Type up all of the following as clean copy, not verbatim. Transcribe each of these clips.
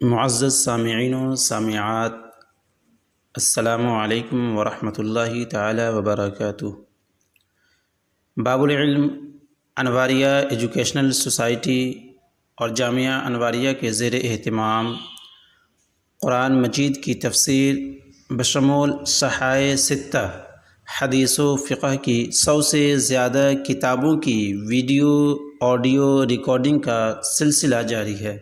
معزز سامعین و سامعات، السلام علیکم ورحمۃ اللہ تعالی وبرکاتہ۔ باب العلم انواریہ ایجوکیشنل سوسائٹی اور جامعہ انواریہ کے زیر اہتمام قرآن مجید کی تفسیر بشمول صحائح ستہ حدیث و فقہ کی 100 سے زیادہ کتابوں کی ویڈیو آڈیو ریکارڈنگ کا سلسلہ جاری ہے۔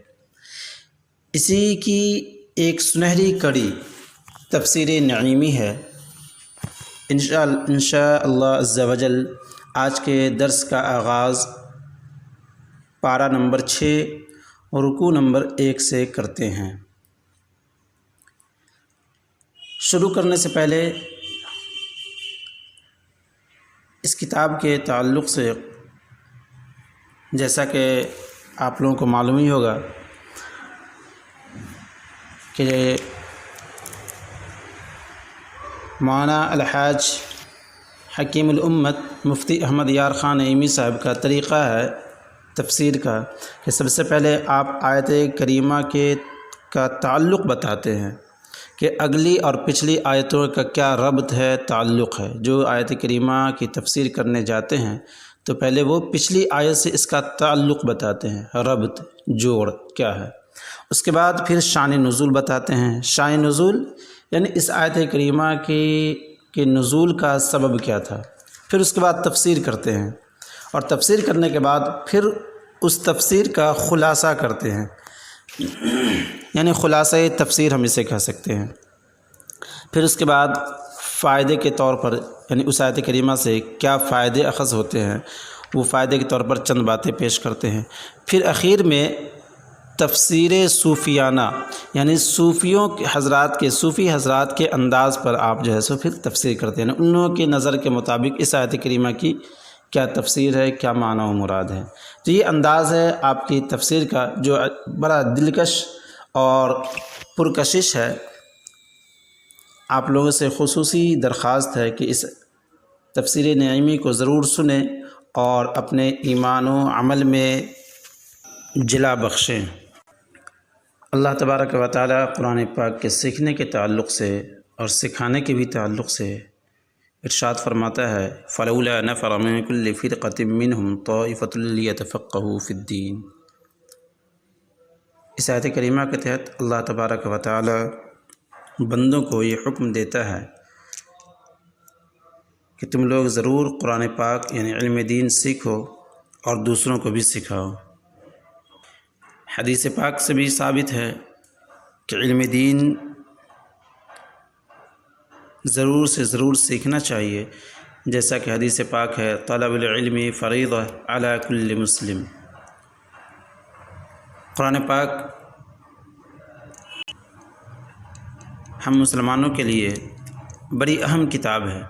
اسی کی ایک سنہری کڑی تفسیر نعیمی ہے۔ انشاء اللہ عز و جل آج کے درس کا آغاز پارہ نمبر 6 رکوع نمبر 1 سے کرتے ہیں۔ شروع کرنے سے پہلے اس کتاب کے تعلق سے جیسا کہ آپ لوگوں کو معلوم ہی ہوگا کہ مولانا الحاج حکیم الامت مفتی احمد یار خان نعیمی صاحب کا طریقہ ہے تفسیر کا کہ سب سے پہلے آپ آیت کریمہ کا تعلق بتاتے ہیں کہ اگلی اور پچھلی آیتوں کا کیا ربط ہے، تعلق ہے۔ جو آیت کریمہ کی تفسیر کرنے جاتے ہیں تو پہلے وہ پچھلی آیت سے اس کا تعلق بتاتے ہیں، ربط، جوڑ کیا ہے۔ اس کے بعد پھر شان نزول بتاتے ہیں۔ شان نزول یعنی اس آیت کریمہ کے نزول کا سبب کیا تھا۔ پھر اس کے بعد تفسیر کرتے ہیں، اور تفسیر کرنے کے بعد پھر اس تفسیر کا خلاصہ کرتے ہیں، یعنی خلاصہ تفسیر ہم اسے کہہ سکتے ہیں۔ پھر اس کے بعد فائدے کے طور پر، یعنی اس آیت کریمہ سے کیا فائدے اخذ ہوتے ہیں، وہ فائدے کے طور پر چند باتیں پیش کرتے ہیں۔ پھر اخیر میں تفسیر صوفیانہ، یعنی صوفی حضرات کے انداز پر آپ جو ہے سو پھر تفسیر کرتے ہیں، ان لوگوں کے نظر کے مطابق اس آیت کریمہ کی کیا تفسیر ہے، کیا معنی و مراد ہے۔ تو یہ انداز ہے آپ کی تفسیر کا، جو بڑا دلکش اور پرکشش ہے۔ آپ لوگوں سے خصوصی درخواست ہے کہ اس تفسیر نعیمی کو ضرور سنیں اور اپنے ایمان و عمل میں جلا بخشیں۔ اللہ تبارک و تعالی قرآن پاک کے سیکھنے کے تعلق سے اور سکھانے کے بھی تعلق سے ارشاد فرماتا ہے، فَلَوْلَا نَفَرَ مِن كُلِّ فِرْقَةٍ مِّنْهُمْ طَائِفَةٌ لِيَتَفَقَّهُوا فِي الدِّينِ۔ اس آیت کریمہ کے تحت اللہ تبارک و تعالی بندوں کو یہ حکم دیتا ہے کہ تم لوگ ضرور قرآن پاک یعنی علم دین سیکھو اور دوسروں کو بھی سکھاؤ۔ حدیث پاک سے بھی ثابت ہے کہ علم دین ضرور سے ضرور سیکھنا چاہیے، جیسا کہ حدیث پاک ہے، طلب العلم فریضہ علی کل مسلم۔ قرآن پاک ہم مسلمانوں کے لیے بڑی اہم کتاب ہے،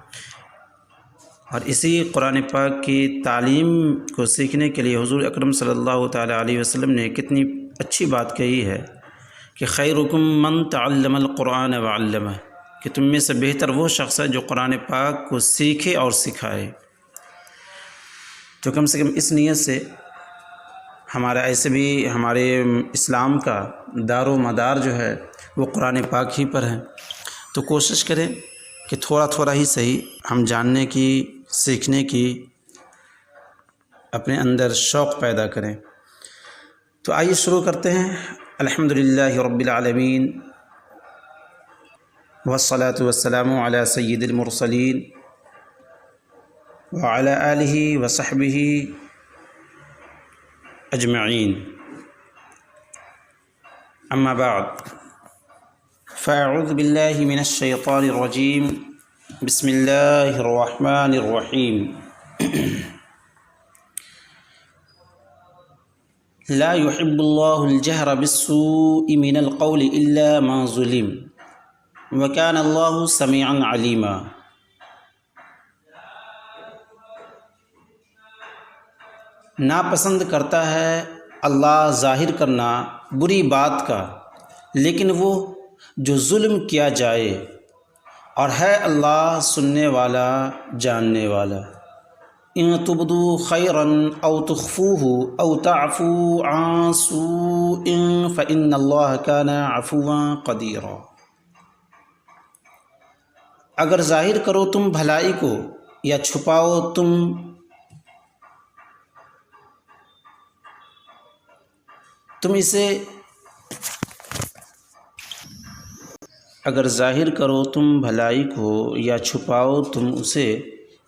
اور اسی قرآن پاک کی تعلیم کو سیکھنے کے لیے حضور اکرم صلی اللہ تعالی علیہ وسلم نے کتنی اچھی بات کہی ہے کہ خیرکم من تعلم القرآن وعلمہ، کہ تم میں سے بہتر وہ شخص ہے جو قرآن پاک کو سیکھے اور سکھائے۔ تو کم سے کم اس نیت سے ہمارا ایسے بھی ہمارے اسلام کا دار و مدار جو ہے وہ قرآن پاک ہی پر ہے، تو کوشش کریں کہ تھوڑا تھوڑا ہی صحیح ہم جاننے کی، سیکھنے کی اپنے اندر شوق پیدا کریں۔ تو آئیے شروع کرتے ہیں۔ الحمدللہ رب العالمین والصلاة والسلام علی سید المرسلین وعلی آلہ وصحبہ اجمعین، اما بعد، فاعوذ باللہ من الشیطان الرجیم، بسم اللہ الرحمن الرحیم۔ لا يحب اللہ الجہر بالسوء من القول الا ما ظلم وكان اللہ سمیعا علیما۔ ناپسند کرتا ہے اللہ ظاہر کرنا بری بات کا، لیکن وہ جو ظلم کیا جائے، اور ہے اللہ سننے والا جاننے والا۔ ان تبدوا خیرا او تخفوه او تعفوا عن سوء فإن اللہ کان عفوا قدیرا۔ اگر ظاہر کرو تم بھلائی کو یا چھپاؤ تم اسے، اگر ظاہر کرو تم بھلائی کو یا چھپاؤ تم اسے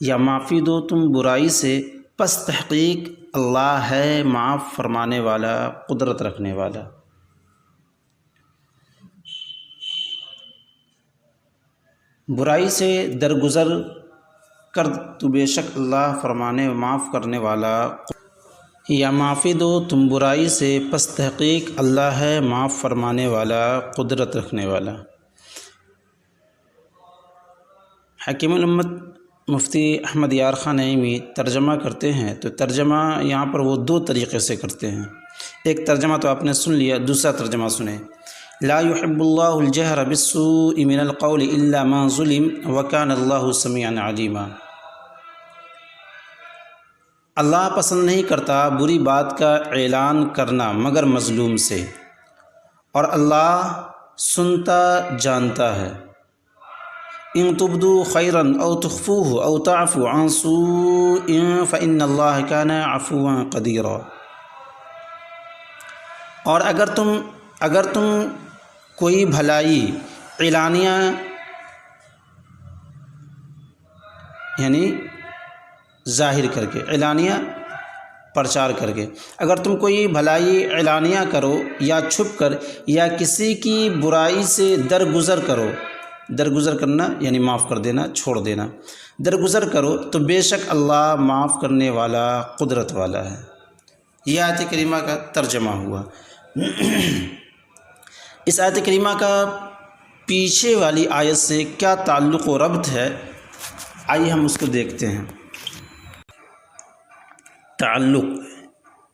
یا معافی دو تم برائی سے، پس تحقیق اللہ ہے معاف فرمانے والا، قدرت رکھنے والا۔ برائی سے درگزر کر تو بے شک اللہ فرمانے معاف کرنے والا، یا معافی دو تم برائی سے، پس تحقیق اللہ ہے معاف فرمانے والا، قدرت رکھنے والا۔ حکیم الامت مفتی احمد یار خان نعیمی ترجمہ کرتے ہیں تو ترجمہ یہاں پر وہ دو طریقے سے کرتے ہیں۔ ایک ترجمہ تو آپ نے سن لیا، دوسرا ترجمہ سنیں۔ لا يحب اللہ الجہر بالسوء من القول الا ما ظلم وکان اللہ سمیعا علیما۔ اللہ پسند نہیں کرتا بری بات کا اعلان کرنا مگر مظلوم سے، اور اللہ سنتا جانتا ہے۔ ان تبدوا خیرا او تخفوه او تعفوا عن سوء فإن اللہ کان عفوا قدیرا۔ اور اگر تم کوئی بھلائی اعلانیہ یعنی ظاہر کر کے، اعلانیہ پرچار کر کے، اگر تم کوئی بھلائی اعلانیہ کرو یا چھپ کر یا کسی کی برائی سے درگزر کرو، درگزر کرنا یعنی معاف کر دینا، چھوڑ دینا، درگزر کرو تو بے شک اللہ معاف کرنے والا، قدرت والا ہے۔ یہ آیت کریمہ کا ترجمہ ہوا۔ اس آیت کریمہ کا پیچھے والی آیت سے کیا تعلق و ربط ہے، آئیے ہم اس کو دیکھتے ہیں۔ تعلق،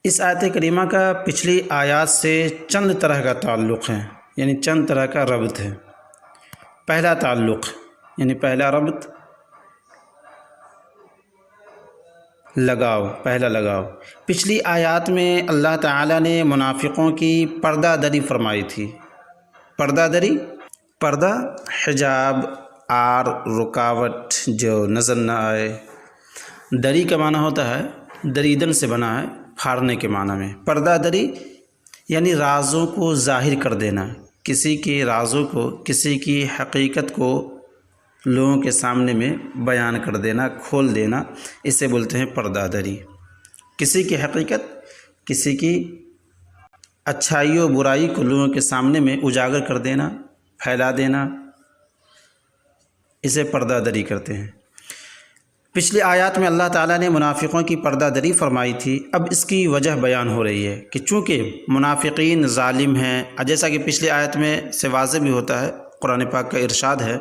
اس آیت کریمہ کا پچھلی آیات سے چند طرح کا تعلق ہے، یعنی چند طرح کا ربط ہے۔ پہلا تعلق یعنی پہلا ربط، پہلا لگاؤ۔ پچھلی آیات میں اللہ تعالیٰ نے منافقوں کی پردہ دری فرمائی تھی۔ پردہ حجاب، آر، رکاوٹ جو نظر نہ آئے۔ دری کا معنی ہوتا ہے دریدن سے بنا ہے، پھاڑنے کے معنی میں۔ پردہ دری یعنی رازوں کو ظاہر کر دینا، کسی کے رازوں کو، کسی کی حقیقت کو لوگوں کے سامنے میں بیان کر دینا، کھول دینا، اسے بولتے ہیں پردہ دری۔ کسی کی حقیقت، کسی کی اچھائی و برائی کو لوگوں کے سامنے میں اجاگر کر دینا، پھیلا دینا، اسے پردہ دری کرتے ہیں۔ پچھلی آیات میں اللہ تعالیٰ نے منافقوں کی پردہ دری فرمائی تھی، اب اس کی وجہ بیان ہو رہی ہے کہ چونکہ منافقین ظالم ہیں، جیسا کہ پچھلی آیت میں سے واضح بھی ہوتا ہے، قرآن پاک کا ارشاد ہے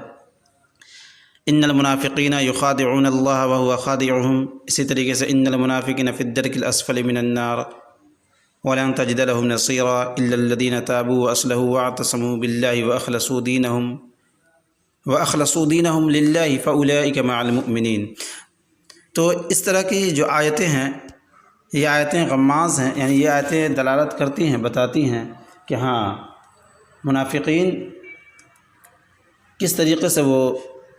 ان المنافقین یخادعون اللہ وهو خادعهم، اسی طریقے سے ان المنافقین فی الدرک الاسفل من النار ولن تجد لهم نصیرا الا الذین تابوا واصلحوا واعتصموا باللہ واخلصوا دینہم للہ فاولئک مع المؤمنین۔ تو اس طرح کی جو آیتیں ہیں، یہ آیتیں غماز ہیں، یعنی یہ آیتیں دلالت کرتی ہیں، بتاتی ہیں کہ ہاں منافقین کس طریقے سے وہ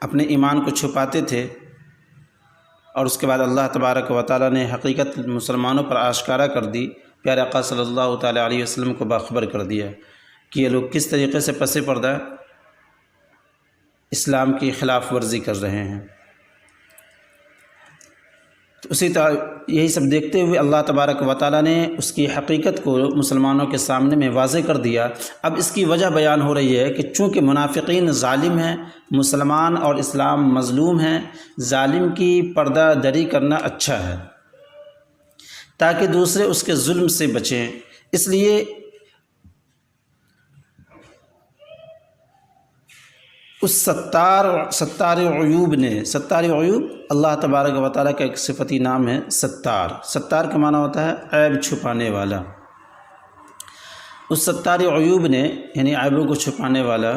اپنے ایمان کو چھپاتے تھے، اور اس کے بعد اللہ تبارک و تعالیٰ نے حقیقت مسلمانوں پر آشکارا کر دی، پیارے آقا صلی اللہ تعالیٰ علیہ وسلم کو باخبر کر دیا کہ یہ لوگ کس طریقے سے پس پردہ اسلام کی خلاف ورزی کر رہے ہیں۔ تو اسی طرح یہی سب دیکھتے ہوئے اللہ تبارک و تعالیٰ نے اس کی حقیقت کو مسلمانوں کے سامنے میں واضح کر دیا۔ اب اس کی وجہ بیان ہو رہی ہے کہ چونکہ منافقین ظالم ہیں، مسلمان اور اسلام مظلوم ہیں، ظالم کی پردہ دری کرنا اچھا ہے تاکہ دوسرے اس کے ظلم سے بچیں۔ اس لیے اس ستار عیوب اللہ تبارک و تعالیٰ کا ایک صفتی نام ہے ستار کا معنی ہوتا ہے عیب چھپانے والا۔ اس ستار عیوب نے یعنی عیبوں کو چھپانے والا،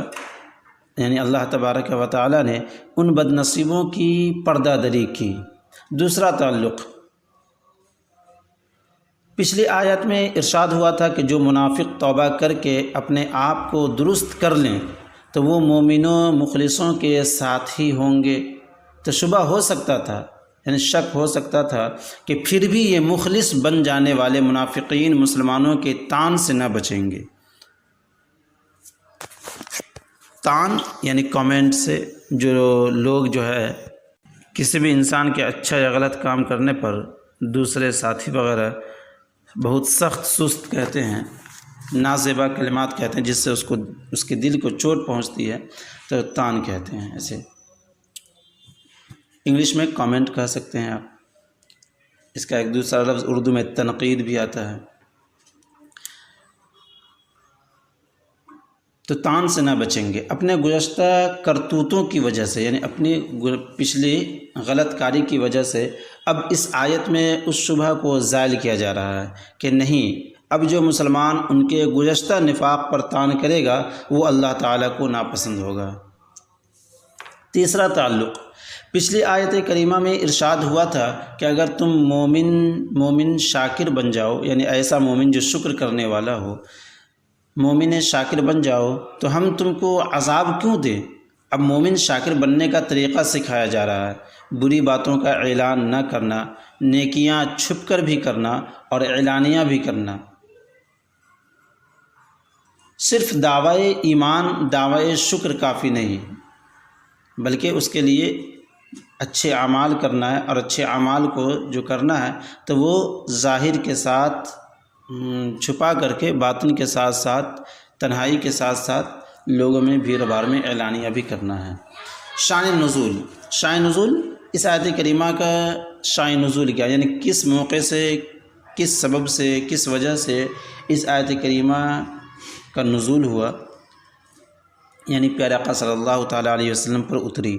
یعنی اللہ تبارک و تعالیٰ نے ان بد نصیبوں کی پردہ دری کی، دوسرا تعلق، پچھلی آیت میں ارشاد ہوا تھا کہ جو منافق توبہ کر کے اپنے آپ کو درست کر لیں تو وہ مومنوں مخلصوں کے ساتھ ہی ہوں گے، تو شبہ ہو سکتا تھا، یعنی شک ہو سکتا تھا کہ پھر بھی یہ مخلص بن جانے والے منافقین مسلمانوں کے طعن سے نہ بچیں گے۔ طعن یعنی کامنٹ سے، جو لوگ جو ہے کسی بھی انسان کے اچھا یا غلط کام کرنے پر دوسرے ساتھی وغیرہ بہت سخت سست کہتے ہیں، نازیبا کلمات کہتے ہیں، جس سے اس کے دل کو چوٹ پہنچتی ہے، تو طعن کہتے ہیں۔ ایسے انگلش میں کامنٹ کہہ سکتے ہیں آپ، اس کا ایک دوسرا لفظ اردو میں تنقید بھی آتا ہے۔ تو طعن سے نہ بچیں گے اپنے گزشتہ کرتوتوں کی وجہ سے، یعنی اپنی پچھلی غلط کاری کی وجہ سے۔ اب اس آیت میں اس شبہ کو زائل کیا جا رہا ہے کہ نہیں، اب جو مسلمان ان کے گزشتہ نفاق پر طعن کرے گا وہ اللہ تعالیٰ کو ناپسند ہوگا۔ تیسرا تعلق، پچھلی آیت کریمہ میں ارشاد ہوا تھا کہ اگر تم مومن شاکر بن جاؤ، یعنی ایسا مومن جو شکر کرنے والا ہو، مومن شاکر بن جاؤ تو ہم تم کو عذاب کیوں دیں۔ اب مومن شاکر بننے کا طریقہ سکھایا جا رہا ہے، بری باتوں کا اعلان نہ کرنا، نیکیاں چھپ کر بھی کرنا اور اعلانیہ بھی کرنا۔ صرف دعوی ایمان، دعوی شکر کافی نہیں، بلکہ اس کے لیے اچھے اعمال کرنا ہے، اور اچھے اعمال کو جو کرنا ہے تو وہ ظاہر کے ساتھ چھپا کر کے، باطن کے ساتھ ساتھ، تنہائی کے ساتھ ساتھ لوگوں میں بھیڑ بھاڑ میں اعلانیہ بھی کرنا ہے۔ شان نزول اس آیت کریمہ کا شان نزول کیا، یعنی کس موقع سے، کس سبب سے، کس وجہ سے اس آیت کریمہ کا نزول ہوا، یعنی پیارے آقا صلی اللہ تعالیٰ علیہ وسلم پر اتری۔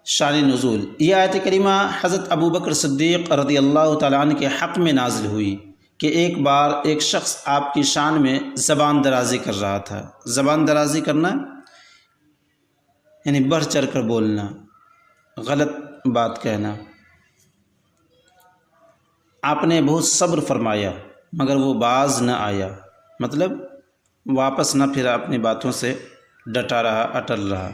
شان نزول، یہ آیت کریمہ حضرت ابوبکر صدیق رضی اللہ تعالیٰ عنہ کے حق میں نازل ہوئی کہ ایک بار ایک شخص آپ کی شان میں زبان درازی کر رہا تھا۔ زبان درازی کرنا یعنی بڑھ چڑھ کر بولنا، غلط بات کہنا۔ آپ نے بہت صبر فرمایا مگر وہ باز نہ آیا، مطلب واپس نہ پھرا، اپنی باتوں سے ڈٹا رہا، اٹل رہا۔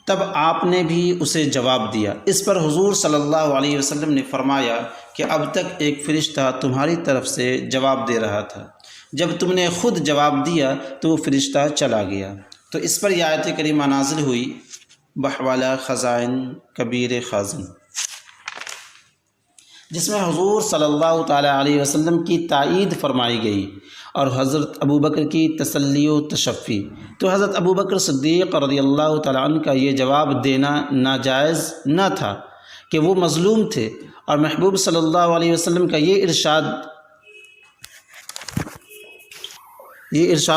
تب آپ نے بھی اسے جواب دیا۔ اس پر حضور صلی اللہ علیہ وسلم نے فرمایا کہ اب تک ایک فرشتہ تمہاری طرف سے جواب دے رہا تھا، جب تم نے خود جواب دیا تو وہ فرشتہ چلا گیا۔ تو اس پر یہ آیت کریمہ نازل ہوئی، بحوالہ خزائن کبیر خازن، جس میں حضور صلی اللہ تعالیٰ علیہ وسلم کی تائید فرمائی گئی اور حضرت ابوبکر کی تسلی و تشفی۔ تو حضرت ابوبکر صدیق رضی اللہ تعالیٰ عنہ کا یہ جواب دینا ناجائز نہ تھا کہ وہ مظلوم تھے، اور محبوب صلی اللہ علیہ وسلم کا یہ ارشاد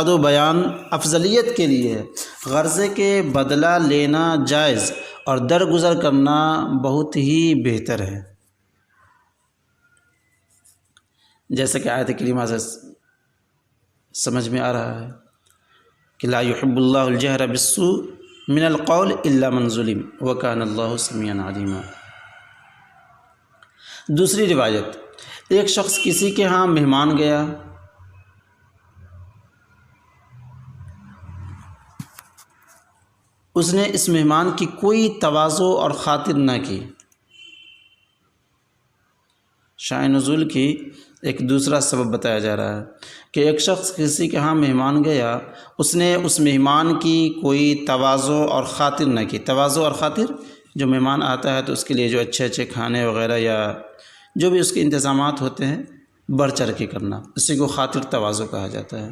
و بیان افضلیت کے لیے ہے۔ غرضے کے بدلہ لینا جائز اور درگزر کرنا بہت ہی بہتر ہے، جیسا کہ آیت کریمہ سے سمجھ میں آ رہا ہے کہ لا يحب اللہ الجہر بالسوء من القول الا من ظلم وکان اللہ سمیعا علیما۔ دوسری روایت، ایک شخص کسی کے ہاں مہمان گیا، اس نے اس مہمان کی کوئی تواضع اور خاطر نہ کی۔ شان نزول کی ایک دوسرا سبب بتایا جا رہا ہے کہ ایک شخص کسی کے ہاں مہمان گیا، اس نے اس مہمان کی کوئی تواضع اور خاطر نہ کی۔ تواضع اور خاطر، جو مہمان آتا ہے تو اس کے لیے جو اچھے اچھے کھانے وغیرہ یا جو بھی اس کے انتظامات ہوتے ہیں بڑھ چڑھ کے کرنا، اسی کو خاطر تواضع کہا جاتا ہے۔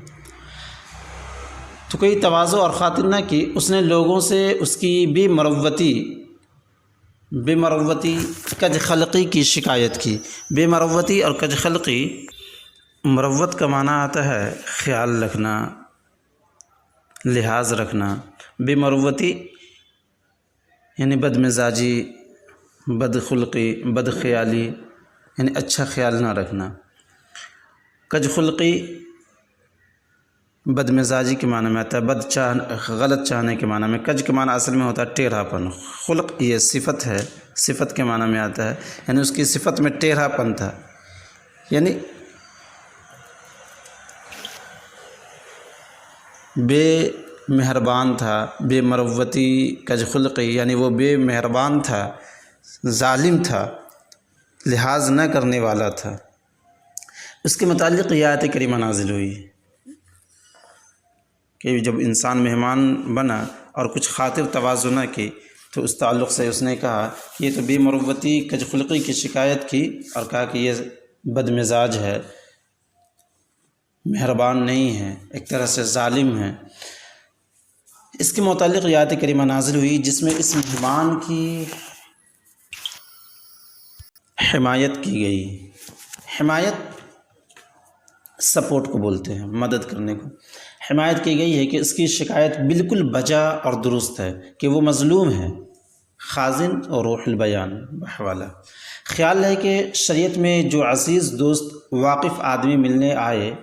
تو کوئی تواضع اور خاطر نہ کی، اس نے لوگوں سے اس کی بے مروتی کج خلقی کی شکایت کی۔ بے مروتی اور کج خلقی، مروت کا معنی آتا ہے خیال رکھنا، لحاظ رکھنا۔ بے مروتی یعنی بد مزاجی، بد خلقی، بد خیالی، یعنی اچھا خیال نہ رکھنا۔ کج خلقی بد مزاجی کے معنی میں آتا ہے، غلط چاہنے کے معنی میں۔ کج کے معنی اصل میں ہوتا ہے ٹیڑھا پن، خلق یہ صفت ہے صفت کے معنی میں آتا ہے، یعنی اس کی صفت میں ٹیڑھا پن تھا، یعنی بے مہربان تھا، بے مروتی کج خلقی، یعنی وہ بے مہربان تھا، ظالم تھا، لحاظ نہ کرنے والا تھا۔ اس کے متعلق یہ آیت کریمہ نازل ہوئی کہ جب انسان مہمان بنا اور کچھ خاطر تواضع نہ کی تو اس تعلق سے اس نے کہا کہ یہ تو بے مروتی کج خلقی کی شکایت کی اور کہا کہ یہ بد مزاج ہے، مہربان نہیں ہے، ایک طرح سے ظالم ہے۔ اس کے متعلق یہ آیت کریمہ نازل ہوئی جس میں اس مہمان کی حمایت کی گئی۔ حمایت سپورٹ کو بولتے ہیں، مدد کرنے کو۔ حمایت کی گئی ہے کہ اس کی شکایت بالکل بجا اور درست ہے کہ وہ مظلوم ہے۔ خازن اور روح البیان بحوالہ۔ خیال ہے کہ شریعت میں جو عزیز دوست واقف آدمی ملنے آئے،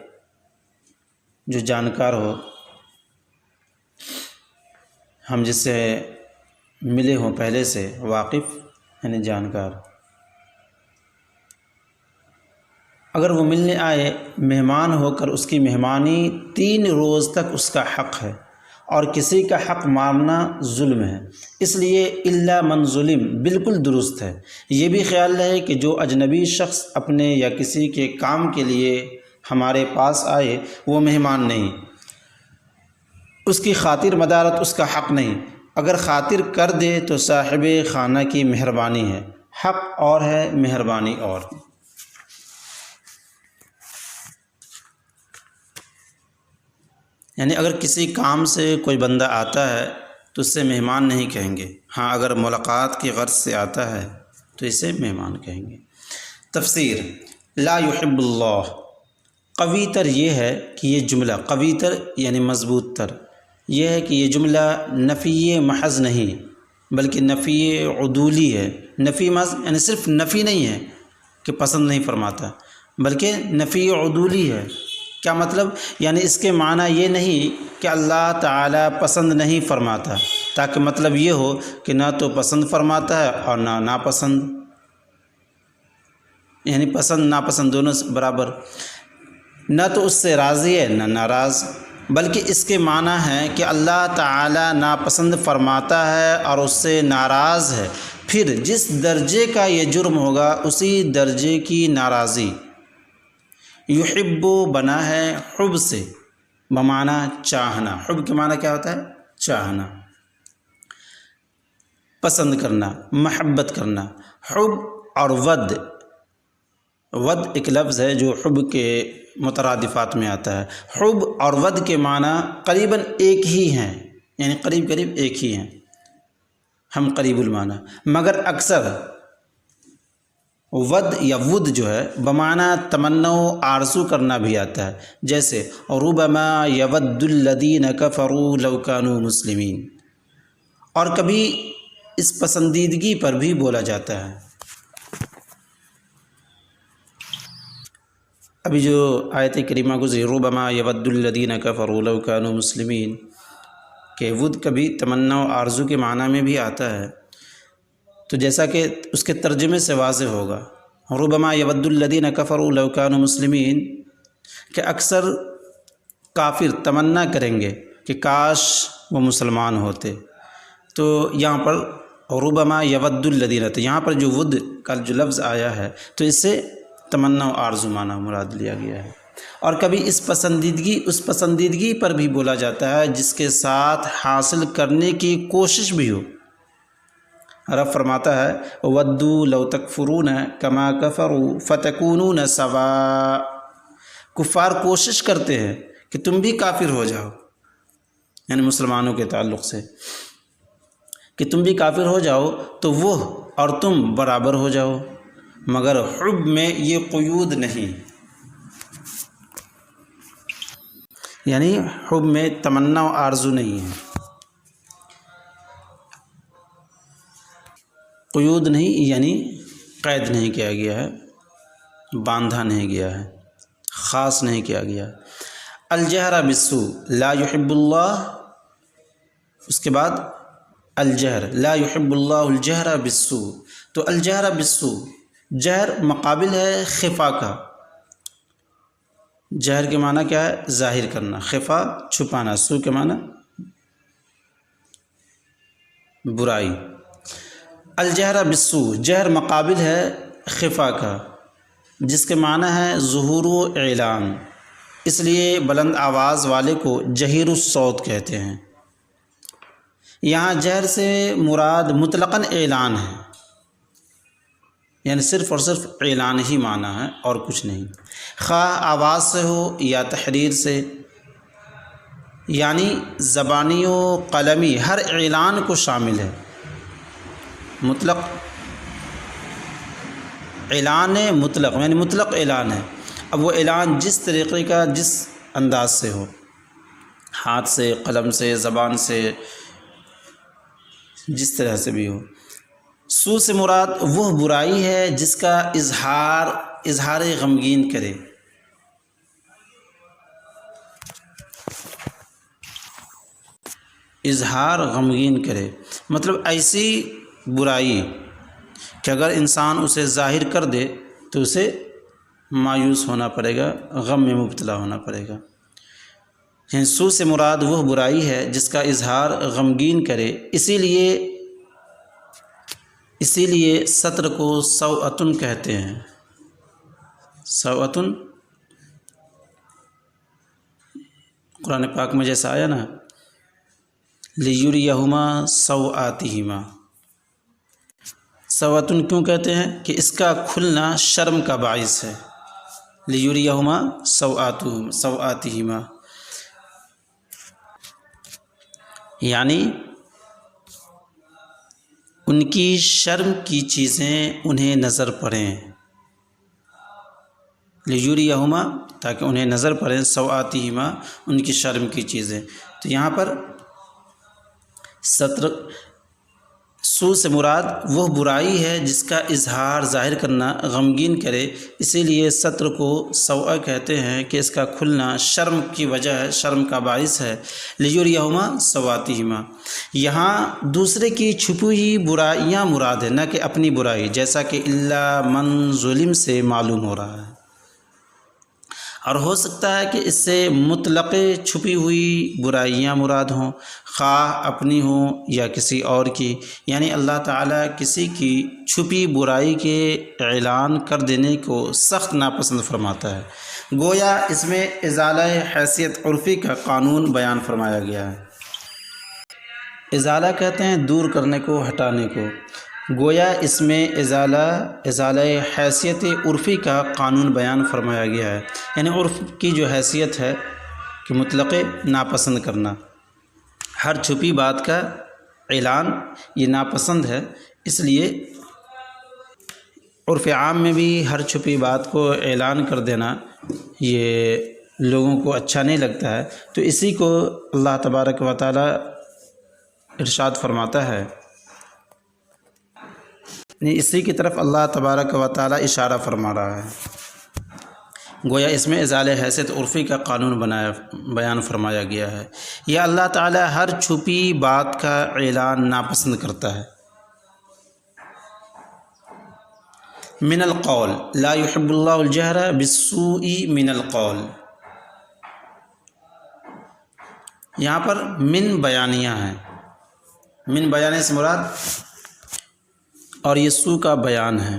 جو جانکار ہو، ہم جس سے ملے ہوں پہلے سے، واقف یعنی جانکار، اگر وہ ملنے آئے مہمان ہو کر، اس کی مہمانی 3 روز تک اس کا حق ہے، اور کسی کا حق مارنا ظلم ہے، اس لیے الا من ظلم بالکل درست ہے۔ یہ بھی خیال رہے کہ جو اجنبی شخص اپنے یا کسی کے کام کے لیے ہمارے پاس آئے وہ مہمان نہیں، اس کی خاطر مدارت اس کا حق نہیں، اگر خاطر کر دے تو صاحب خانہ کی مہربانی ہے، حق اور ہے، مہربانی اور۔ یعنی اگر کسی کام سے کوئی بندہ آتا ہے تو اس سے مہمان نہیں کہیں گے، ہاں اگر ملاقات کی غرض سے آتا ہے تو اسے مہمان کہیں گے۔ تفسیر لا يحب اللہ، قوی تر یہ ہے کہ یہ جملہ، قوی تر یعنی مضبوط تر، یہ ہے کہ یہ جملہ نفی محض نہیں بلکہ نفی عدولی ہے۔ نفی محض یعنی صرف نفی نہیں ہے کہ پسند نہیں فرماتا، بلکہ نفی عدولی ہے۔ کیا مطلب؟ یعنی اس کے معنی یہ نہیں کہ اللہ تعالیٰ پسند نہیں فرماتا، تاکہ مطلب یہ ہو کہ نہ تو پسند فرماتا ہے اور نہ ناپسند، یعنی پسند ناپسند دونوں برابر، نہ تو اس سے راضی ہے نہ ناراض، بلکہ اس کے معنی ہے کہ اللہ تعالیٰ ناپسند فرماتا ہے اور اس سے ناراض ہے، پھر جس درجے کا یہ جرم ہوگا اسی درجے کی ناراضی۔ یحب بنا ہے حب سے، بمعنی چاہنا۔ حب کے معنی کیا ہوتا ہے؟ چاہنا، پسند کرنا، محبت کرنا۔ حب اور ود، ود ایک لفظ ہے جو حب کے مترادفات میں آتا ہے۔ حب اور ود کے معنی قریباً ایک ہی ہیں، یعنی قریب قریب ایک ہی ہیں، ہم قریب المعنی، مگر اکثر ود یا ود جو ہے بمعنی تمنا و آرزو کرنا بھی آتا ہے، جیسے ربما یود الذین کفروا لو کانوا مسلمین، اور کبھی اس پسندیدگی پر بھی بولا جاتا ہے۔ ابھی جو آیت کریمہ گزری ربما یود الذین کفروا لو کانوا مسلمین، کہ ود کبھی تمنا و آرزو کے معنی میں بھی آتا ہے، تو جیسا کہ اس کے ترجمے سے واضح ہوگا، ربما یود الذین کفروا لو کانوا مسلمین، کہ اکثر کافر تمنا کریں گے کہ کاش وہ مسلمان ہوتے۔ تو یہاں پر ربما یود الذین، تو یہاں پر جو ود کا جو لفظ آیا ہے تو اس سے تمنا و آرزو معنی مراد لیا گیا ہے۔ اور کبھی اس پسندیدگی پر بھی بولا جاتا ہے جس کے ساتھ حاصل کرنے کی کوشش بھی ہو۔ رب فرماتا ہے ودوا لو تکفرون کما کفروا فتکونون سواء، کفار کوشش کرتے ہیں کہ تم بھی کافر ہو جاؤ، یعنی مسلمانوں کے تعلق سے، کہ تم بھی کافر ہو جاؤ تو وہ اور تم برابر ہو جاؤ، مگر حب میں یہ قیود نہیں، یعنی حب میں تمنا و آرزو نہیں ہے، قیود نہیں یعنی قید نہیں کیا گیا ہے، باندھا نہیں گیا ہے، خاص نہیں کیا گیا۔ الجہر بالسوء لا يحب اللہ، اس کے بعد الجہر، لا يحب اللہ الجہر بالسوء، تو الجہر بالسوء، جہر مقابل ہے خفا کا۔ جہر کے معنی کیا ہے؟ ظاہر کرنا، خفا چھپانا، سوء کے معنی برائی۔ الجہر بالسوء، جہر مقابل ہے خفا کا، جس کے معنی ہے ظہور و اعلان، اس لیے بلند آواز والے کو جہیر الصوت کہتے ہیں۔ یہاں جہر سے مراد مطلقاً اعلان ہے، یعنی صرف اور صرف اعلان ہی معنی ہے اور کچھ نہیں، خواہ آواز سے ہو یا تحریر سے، یعنی زبانی و قلمی ہر اعلان کو شامل ہے۔ مطلق اعلان مطلق، یعنی مطلق اعلان ہے۔ اب وہ اعلان جس طریقے کا، جس انداز سے ہو، ہاتھ سے، قلم سے، زبان سے، جس طرح سے بھی ہو۔ سوء سے مراد وہ برائی ہے جس کا اظہار غمگین کرے، اظہار غمگین کرے، مطلب ایسی برائی کہ اگر انسان اسے ظاہر کر دے تو اسے مایوس ہونا پڑے گا، غم میں مبتلا ہونا پڑے گا۔ یعنی سوء سے مراد وہ برائی ہے جس کا اظہار غمگین کرے، اسی لیے سطر کو سوءۃ کہتے ہیں۔ سوءۃ قرآن پاک میں جیسا آیا نا، لیریہما سوآتہما۔ سوءۃ کیوں کہتے ہیں؟ کہ اس کا کھلنا شرم کا باعث ہے۔ لیریہما سوآتہما، یعنی ان کی شرم کی چیزیں انہیں نظر پڑیں، لیریہما تاکہ انہیں نظر پڑیں، سوآتہما ان کی شرم کی چیزیں۔ تو یہاں پر سوء سے مراد وہ برائی ہے جس کا اظہار ظاہر کرنا غمگین کرے، اسی لیے سطر کو سوء کہتے ہیں کہ اس کا کھلنا شرم کی وجہ ہے، شرم کا باعث ہے۔ لیریہما سوآتہما، یہاں دوسرے کی چھپی ہوئی برائیاں مراد ہے، نہ کہ اپنی برائی، جیسا کہ الا من ظلم سے معلوم ہو رہا ہے۔ اور ہو سکتا ہے کہ اس سے مطلق چھپی ہوئی برائیاں مراد ہوں، خواہ اپنی ہوں یا کسی اور کی، یعنی اللہ تعالیٰ کسی کی چھپی برائی کے اعلان کر دینے کو سخت ناپسند فرماتا ہے۔ گویا اس میں ازالہ حیثیت عرفی کا قانون بیان فرمایا گیا ہے۔ ازالہ کہتے ہیں دور کرنے کو، ہٹانے کو۔ گویا اس میں ازالہ حیثیت عرفی کا قانون بیان فرمایا گیا ہے، یعنی عرف کی جو حیثیت ہے کہ مطلق ناپسند کرنا، ہر چھپی بات کا اعلان یہ ناپسند ہے، اس لیے عرف عام میں بھی ہر چھپی بات کو اعلان کر دینا یہ لوگوں کو اچھا نہیں لگتا ہے۔ تو اسی کو اللہ تبارک و تعالی ارشاد فرماتا ہے، اسی کی طرف اللہ تبارک و تعالی اشارہ فرما رہا ہے۔ گویا اس میں ازالہ حیثیت عرفی کا قانون بیان فرمایا گیا ہے۔ یا اللہ تعالی ہر چھپی بات کا اعلان ناپسند کرتا ہے۔ من القول، لا يحب اللہ الجہر بالسوء من القول، یہاں پر من بیانیہ ہیں، من بیانیہ سے مراد اور یہ سوء کا بیان ہے۔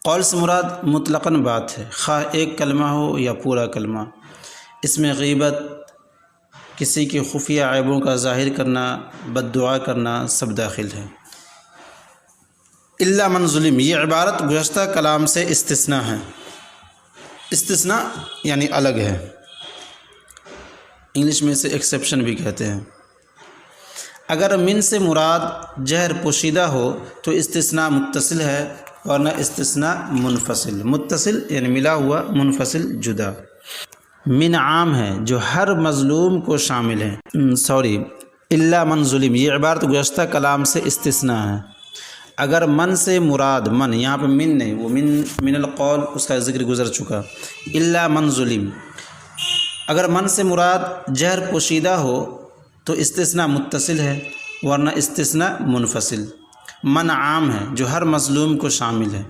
قول سے مراد مطلقاً بات ہے، خواہ ایک کلمہ ہو یا پورا کلمہ۔ اس میں غیبت، کسی کی خفیہ عیبوں کا ظاہر کرنا، بد دعا کرنا سب داخل ہے۔ الا من ظلم، یہ عبارت گزشتہ کلام سے استثناء ہے۔ استثناء یعنی الگ ہے، انگلش میں اسے ایکسیپشن بھی کہتے ہیں۔ اگر من سے مراد جہر پوشیدہ ہو تو استثناء متصل ہے، ورنہ استثناء منفصل۔ متصل یعنی ملا ہوا، منفصل جدا۔ من عام ہے جو ہر مظلوم کو شامل ہے۔ الا من ظلم، یہ عبارت گزشتہ کلام سے استثناء ہے۔ اگر من سے مراد، من یہاں پہ من نہیں، وہ من القول اس کا ذکر گزر چکا۔ الا من ظلم، اگر من سے مراد جہر پوشیدہ ہو تو استثناء متصل ہے، ورنہ استثناء منفصل۔ من عام ہے جو ہر مظلوم کو شامل ہے،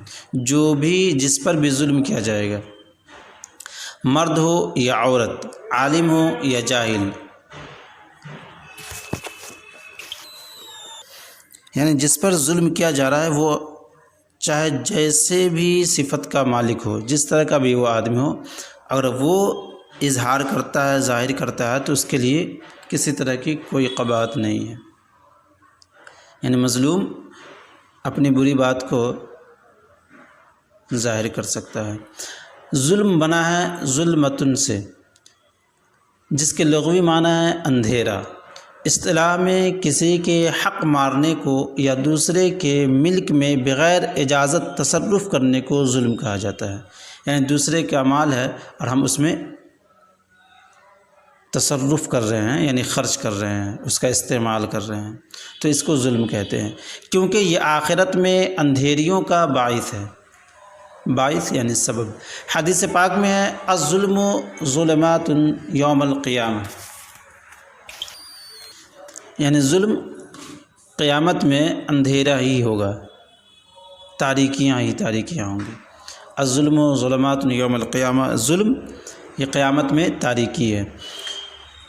جو بھی جس پر بھی ظلم کیا جائے گا، مرد ہو یا عورت، عالم ہو یا جاہل، یعنی جس پر ظلم کیا جا رہا ہے وہ چاہے جیسے بھی صفت کا مالک ہو، جس طرح کا بھی وہ آدمی ہو، اگر وہ اظہار کرتا ہے، ظاہر کرتا ہے، تو اس کے لیے کسی طرح کی کوئی قباحت نہیں ہے۔ یعنی مظلوم اپنی بری بات کو ظاہر کر سکتا ہے۔ ظلم بنا ہے ظلمتن سے، جس کے لغوی معنی ہے اندھیرا۔ اصطلاح میں کسی کے حق مارنے کو یا دوسرے کے ملک میں بغیر اجازت تصرف کرنے کو ظلم کہا جاتا ہے۔ یعنی دوسرے کا مال ہے اور ہم اس میں تصرف کر رہے ہیں، یعنی خرچ کر رہے ہیں، اس کا استعمال کر رہے ہیں، تو اس کو ظلم کہتے ہیں، کیونکہ یہ آخرت میں اندھیریوں کا باعث ہے۔ باعث یعنی سبب۔ حدیث پاک میں ہے الظلم ظلمات یوم القیامہ، یعنی ظلم قیامت میں اندھیرا ہی ہوگا، تاریکیاں ہی تاریکیاں ہوں گی۔ الظلم ظلمات یوم القیامہ، ظلم یہ قیامت میں تاریکی ہے۔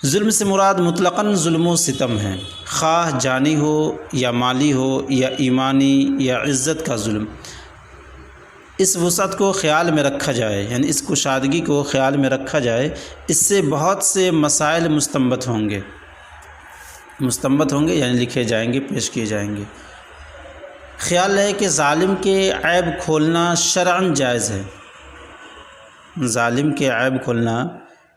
ظلم سے مراد مطلقاً ظلم و ستم ہے، خواہ جانی ہو یا مالی ہو یا ایمانی یا عزت کا ظلم۔ اس وسعت کو خیال میں رکھا جائے، یعنی اس کشادگی کو خیال میں رکھا جائے، اس سے بہت سے مسائل مستنبط ہوں گے، یعنی لکھے جائیں گے، پیش کیے جائیں گے۔ خیال ہے کہ ظالم کے عیب کھولنا شرعاً جائز ہے۔ ظالم کے عیب کھولنا،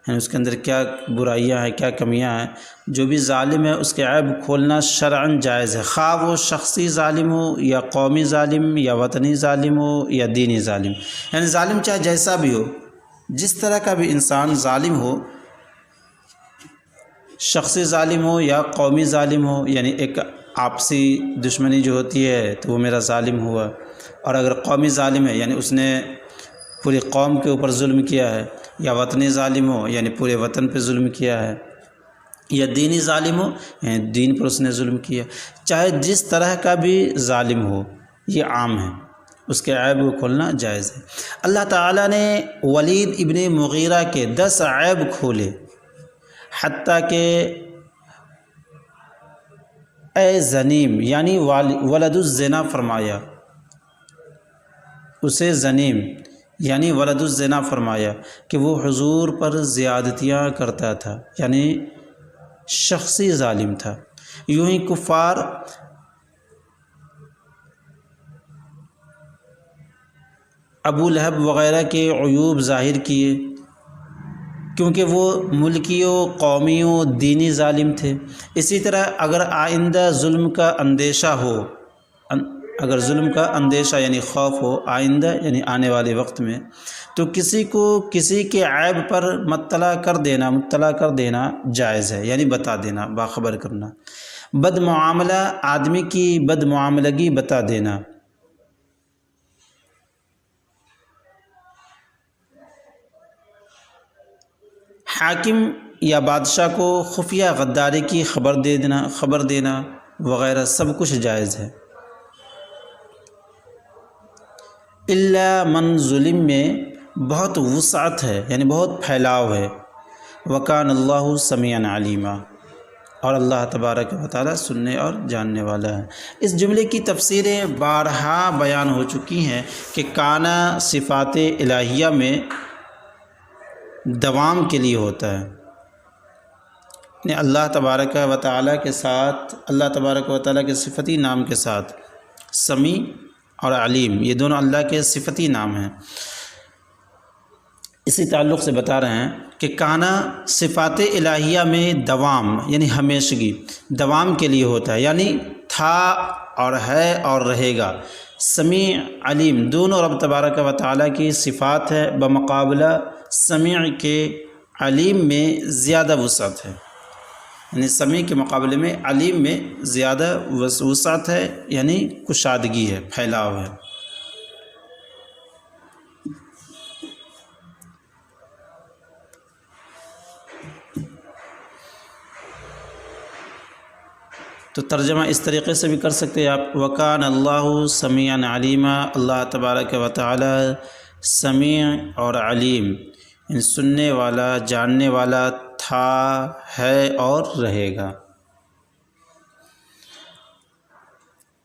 یعنی اس کے اندر کیا برائیاں ہیں، کیا کمیاں ہیں، جو بھی ظالم ہے اس کے عیب کھولنا شرعاً جائز ہے، خواہ وہ شخصی ظالم ہو یا قومی ظالم یا وطنی ظالم ہو یا دینی ظالم۔ یعنی ظالم چاہے جیسا بھی ہو، جس طرح کا بھی انسان ظالم ہو، شخصی ظالم ہو یا قومی ظالم ہو، یعنی ایک آپسی دشمنی جو ہوتی ہے تو وہ میرا ظالم ہوا، اور اگر قومی ظالم ہے یعنی اس نے پوری قوم کے اوپر ظلم کیا ہے، یا وطنی ظالم ہو یعنی پورے وطن پہ ظلم کیا ہے، یا دینی ظالم ہو یعنی دین پر اس نے ظلم کیا، چاہے جس طرح کا بھی ظالم ہو، یہ عام ہے، اس کے عیب کو کھولنا جائز ہے۔ اللہ تعالیٰ نے ولید ابن مغیرہ کے 10 عیب کھولے، حتیٰ کہ اے زنیم یعنی ولد الزنا فرمایا، اسے زنیم یعنی ولد الزنا فرمایا کہ وہ حضور پر زیادتیاں کرتا تھا، یعنی شخصی ظالم تھا۔ یوں ہی کفار ابو لہب وغیرہ کے عیوب ظاہر کیے، کیونکہ وہ ملکی و قومی و دینی ظالم تھے۔ اسی طرح اگر آئندہ ظلم کا اندیشہ ہو، اگر ظلم کا اندیشہ یعنی خوف ہو آئندہ یعنی آنے والے وقت میں، تو کسی کو کسی کے عیب پر مطلع کر دینا جائز ہے، یعنی بتا دینا، باخبر کرنا۔ بد معاملہ آدمی کی بد معاملگی بتا دینا، حاکم یا بادشاہ کو خفیہ غداری کی خبر دینا وغیرہ سب کچھ جائز ہے۔ الا من ظلم میں بہت وسعت ہے، یعنی بہت پھیلاؤ ہے۔ وکان اللہ سمیعا علیما، اور اللہ تبارک و تعالیٰ سننے اور جاننے والا ہے۔ اس جملے کی تفسیریں بارہا بیان ہو چکی ہیں کہ کانا صفات الہیہ میں دوام کے لیے ہوتا ہے، یعنی اللہ تبارک و تعالیٰ کے ساتھ، اللہ تبارک و تعالیٰ کے صفتی نام کے ساتھ سمیع اور علیم، یہ دونوں اللہ کے صفتی نام ہیں۔ اسی تعلق سے بتا رہے ہیں کہ کانا صفات الہیہ میں دوام یعنی ہمیشگی، دوام کے لیے ہوتا ہے، یعنی تھا اور ہے اور رہے گا۔ سمیع علیم دونوں رب تبارک و تعالیٰ کی صفات ہے، بمقابلہ سمیع کے علیم میں زیادہ وسعت ہے، یعنی سمیع کے مقابلے میں علیم میں زیادہ وسعت ہے، یعنی کشادگی ہے، پھیلاؤ ہے۔ تو ترجمہ اس طریقے سے بھی کر سکتے ہیں آپ، وَكَانَ اللّٰهُ سَمِيعًا عَلِيمًا، اللہ تبارک و تعالی سمیع اور علیم، سننے والا، جاننے والا تھا، ہے اور رہے گا۔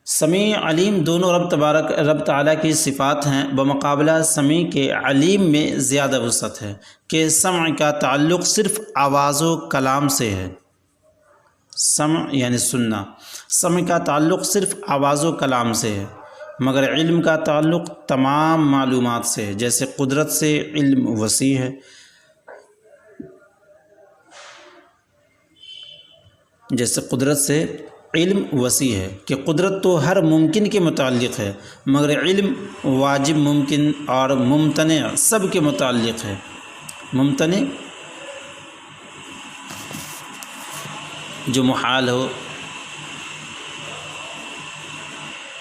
سمیع علیم دونوں رب تعالیٰ کی صفات ہیں، بمقابلہ سمیع کے علیم میں زیادہ وسعت ہے کہ سمع کا تعلق صرف آواز و کلام سے ہے، سمع یعنی سننا، سمع کا تعلق صرف آواز و کلام سے ہے، مگر علم کا تعلق تمام معلومات سے ہے، جیسے قدرت سے علم وسیع ہے، جیسے قدرت سے علم وسیع ہے کہ قدرت تو ہر ممکن کے متعلق ہے، مگر علم واجب، ممکن اور ممتنع سب کے متعلق ہے۔ ممتنع جو محال ہو،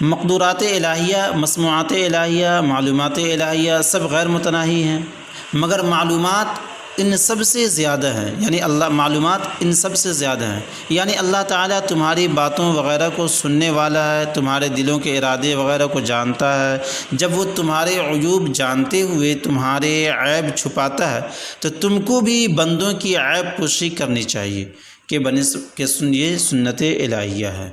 مقدورات الہیہ، مسموعات الہیہ، معلومات الہیہ سب غیر متناہی ہیں، مگر معلومات ان سب سے زیادہ ہیں، یعنی معلومات ان سب سے زیادہ ہیں، یعنی اللہ تعالیٰ تمہاری باتوں وغیرہ کو سننے والا ہے، تمہارے دلوں کے ارادے وغیرہ کو جانتا ہے۔ جب وہ تمہارے عیوب جانتے ہوئے تمہارے عیب چھپاتا ہے تو تم کو بھی بندوں کی عیب پوشی کرنی چاہیے کہ یہ سنت الہیہ ہے،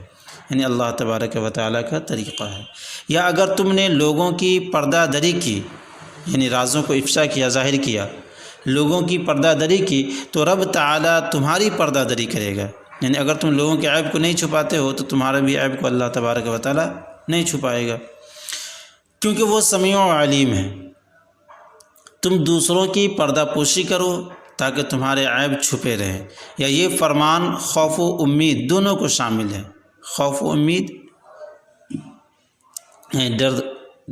یعنی اللہ تبارک و تعالیٰ کا طریقہ ہے۔ یا اگر تم نے لوگوں کی پردہ دری کی، یعنی رازوں کو افشا کیا، ظاہر کیا، لوگوں کی پردہ دری کی، تو رب تعالیٰ تمہاری پردہ دری کرے گا، یعنی اگر تم لوگوں کے عیب کو نہیں چھپاتے ہو تو تمہارا بھی عیب کو اللہ تبارک و تعالیٰ نہیں چھپائے گا، کیونکہ وہ سمیع و علیم ہے۔ تم دوسروں کی پردہ پوشی کرو تاکہ تمہارے عیب چھپے رہیں، یا یہ فرمان خوف و امید دونوں کو شامل ہے۔ خوف و امید ڈر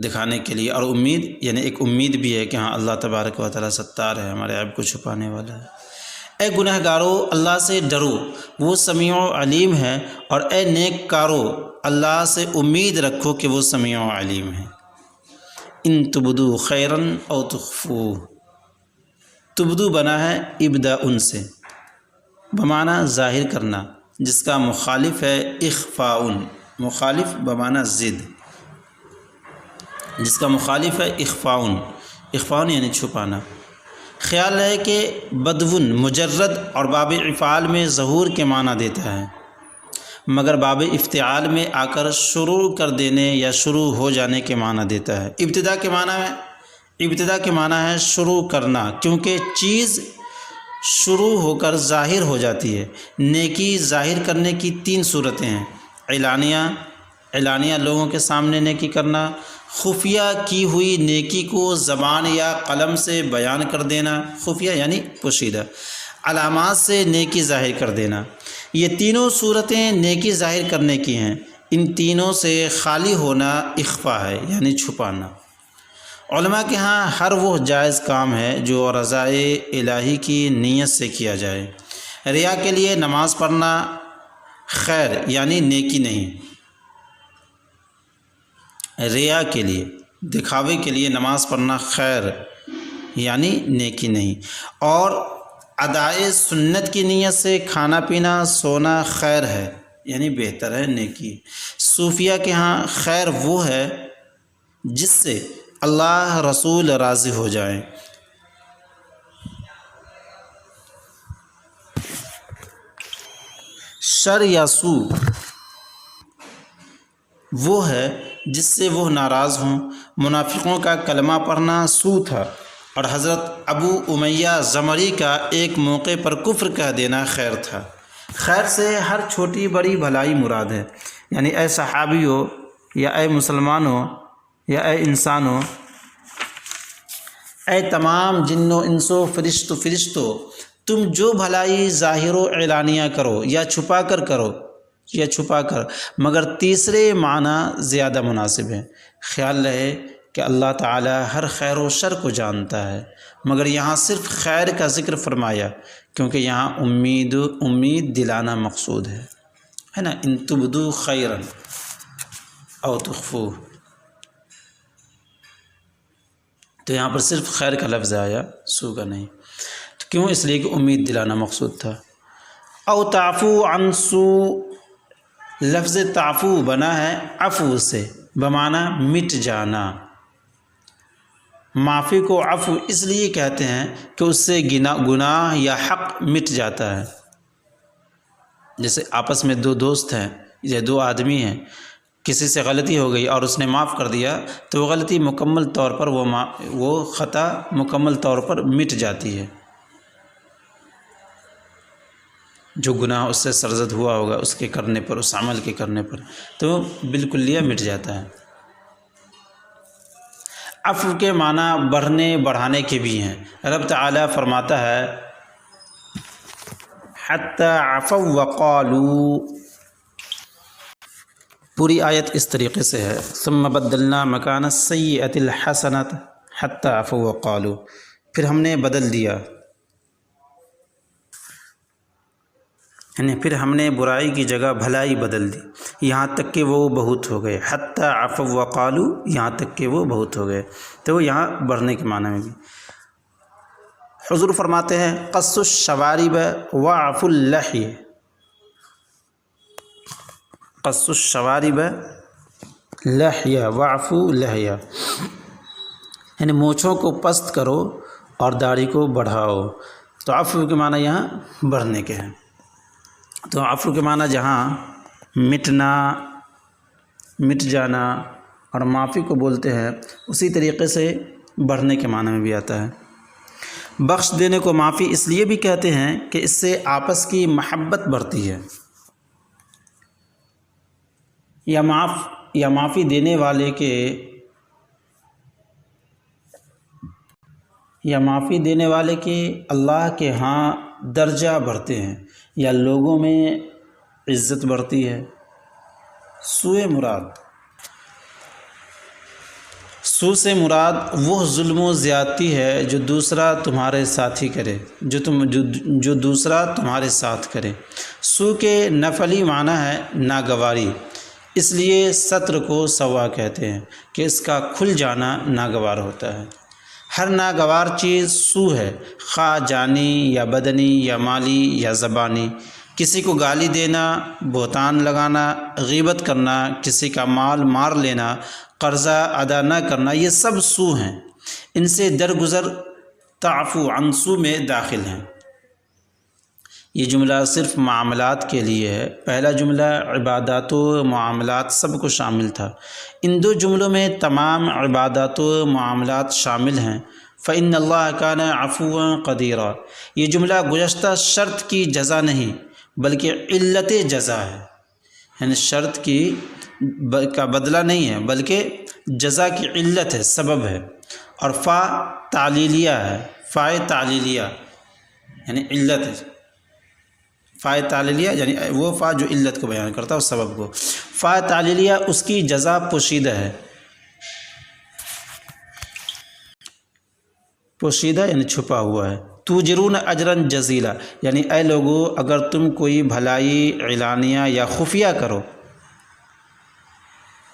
دکھانے کے لیے، اور امید یعنی ایک امید بھی ہے کہ ہاں اللہ تبارک و تعالیٰ ستار ہے، ہمارے عیب کو چھپانے والا ہے۔ اے گناہ گارو اللہ سے ڈرو، وہ سمیع و علیم ہے، اور اے نیک کارو اللہ سے امید رکھو کہ وہ سمیع و علیم ہے۔ ان تبدو خیرن او تخفو، تبدو بنا ہے ابدا ان سے، بمعنی ظاہر کرنا، جس کا مخالف ہے اخفاؤن، مخالف بمعنی ضد، جس کا مخالف ہے اخفاؤن، اخفاؤن یعنی چھپانا۔ خیال ہے کہ بدون مجرد اور باب افعال میں ظہور کے معنی دیتا ہے، مگر باب افتعال میں آ کر شروع کر دینے یا شروع ہو جانے کے معنی دیتا ہے۔ ابتدا کے معنی ہے شروع کرنا، کیونکہ چیز شروع ہو کر ظاہر ہو جاتی ہے۔ نیکی ظاہر کرنے کی 3 صورتیں ہیں، اعلانیہ لوگوں کے سامنے نیکی کرنا، خفیہ کی ہوئی نیکی کو زبان یا قلم سے بیان کر دینا، خفیہ یعنی پوشیدہ، علامات سے نیکی ظاہر کر دینا۔ یہ تینوں صورتیں نیکی ظاہر کرنے کی ہیں، ان تینوں سے خالی ہونا اخفا ہے یعنی چھپانا۔ علماء کے ہاں ہر وہ جائز کام ہے جو رضائے الہی کی نیت سے کیا جائے۔ ریا کے لیے نماز پڑھنا خیر یعنی نیکی نہیں، ریا کے لیے، دکھاوے کے لیے نماز پڑھنا خیر یعنی نیکی نہیں، اور ادائے سنت کی نیت سے کھانا پینا سونا خیر ہے یعنی بہتر ہے، نیکی۔ صوفیہ کے ہاں خیر وہ ہے جس سے اللہ رسول راضی ہو جائیں۔ شر یا سو وہ ہے جس سے وہ ناراض ہوں۔ منافقوں کا کلمہ پڑھنا سو تھا، اور حضرت ابو امیہ زمری کا ایک موقع پر کفر کہہ دینا خیر تھا۔ خیر سے ہر چھوٹی بڑی بھلائی مراد ہے، یعنی اے صحابیوں، یا اے مسلمانوں، یا اے انسانوں، اے تمام جنوں انسو فرشتوں، تم جو بھلائی ظاہر و اعلانیہ کرو یا چھپا کر، مگر تیسرے معنی زیادہ مناسب ہے۔ خیال رہے کہ اللہ تعالی ہر خیر و شر کو جانتا ہے، مگر یہاں صرف خیر کا ذکر فرمایا کیونکہ یہاں امید دلانا مقصود ہے نا۔ ان تبدو خیرن او تخفو، تو یہاں پر صرف خیر کا لفظ آیا، سو کا نہیں۔ تو کیوں؟ اس لیے کہ امید دلانا مقصود تھا۔ او تعفو عن سو، لفظ تعفو بنا ہے عفو سے بمعنی مٹ جانا۔ معافی کو عفو اس لیے کہتے ہیں کہ اس سے گناہ یا حق مٹ جاتا ہے۔ جیسے آپس میں دو دوست ہیں یا دو آدمی ہیں، کسی سے غلطی ہو گئی اور اس نے معاف کر دیا تو وہ غلطی مکمل طور پر وہ خطا مکمل طور پر مٹ جاتی ہے۔ جو گناہ اس سے سرزد ہوا ہوگا اس کے کرنے پر، اس عمل کے کرنے پر، تو بالکلیہ مٹ جاتا ہے۔ عفو کے معنی بڑھنے بڑھانے کے بھی ہیں۔ رب تعالیٰ فرماتا ہے حتی عفوا وقالوا، پوری آیت اس طریقے سے ہے ثم بدلنا مکان السیئۃ الحسنۃ حتی عفوا وقالوا، پھر ہم نے بدل دیا، یعنی پھر ہم نے برائی کی جگہ بھلائی بدل دی، یہاں تک کہ وہ بہت ہو گئے۔ حتی عفوا وقالوا، یہاں تک کہ وہ بہت ہو گئے، تو وہ یہاں بڑھنے کے معنی میں بھی۔ حضور فرماتے ہیں قص الشوارب وعفو اللحی، قص الشوارب لحیہ وعفو لحیہ، یعنی مونچھوں کو پست کرو اور داڑھی کو بڑھاؤ۔ تو عفو کے معنی یہاں بڑھنے کے ہیں۔ تو عفو کے معنی جہاں مٹنا، مٹ جانا اور معافی کو بولتے ہیں، اسی طریقے سے بڑھنے کے معنی میں بھی آتا ہے۔ بخش دینے کو معافی اس لیے بھی کہتے ہیں کہ اس سے آپس کی محبت بڑھتی ہے، یا معافی دینے والے کے اللہ کے ہاں درجہ بڑھتے ہیں، یا لوگوں میں عزت بڑھتی ہے۔ سوء سے مراد وہ ظلم و زیادتی ہے جو دوسرا تمہارے ساتھ ہی کرے، جو دوسرا تمہارے ساتھ کرے۔ سوء کے نفعلی معنی ہے ناگواری، اس لیے ستر کو سوا کہتے ہیں کہ اس کا کھل جانا ناگوار ہوتا ہے۔ ہر ناگوار چیز سوء ہے، خواہ جانی یا بدنی یا مالی یا زبانی۔ کسی کو گالی دینا، بہتان لگانا، غیبت کرنا، کسی کا مال مار لینا، قرضہ ادا نہ کرنا، یہ سب سوء ہیں۔ ان سے درگزر تعفو عن سوء میں داخل ہیں۔ یہ جملہ صرف معاملات کے لیے ہے، پہلا جملہ عبادات و معاملات سب کو شامل تھا، ان دو جملوں میں تمام عبادات و معاملات شامل ہیں۔ فإن اللہ کان عفوا قدیرا، یہ جملہ گزشتہ شرط کی جزا نہیں بلکہ علت جزا ہے، یعنی شرط کا بدلہ نہیں ہے بلکہ جزا کی علت ہے، سبب ہے۔ اور فا تعلیلیہ ہے، فائے تعلیلیہ یعنی علت ہے، فائے تعلیلیہ یعنی وہ فا جو علت کو بیان کرتا ہے اس سبب کو۔ فا تعلیلیہ اس کی جزا پوشیدہ ہے، پوشیدہ یعنی چھپا ہوا ہے۔ توجرون اجرا جزیلا، یعنی اے لوگو اگر تم کوئی بھلائی اعلانیہ یا خفیہ کرو،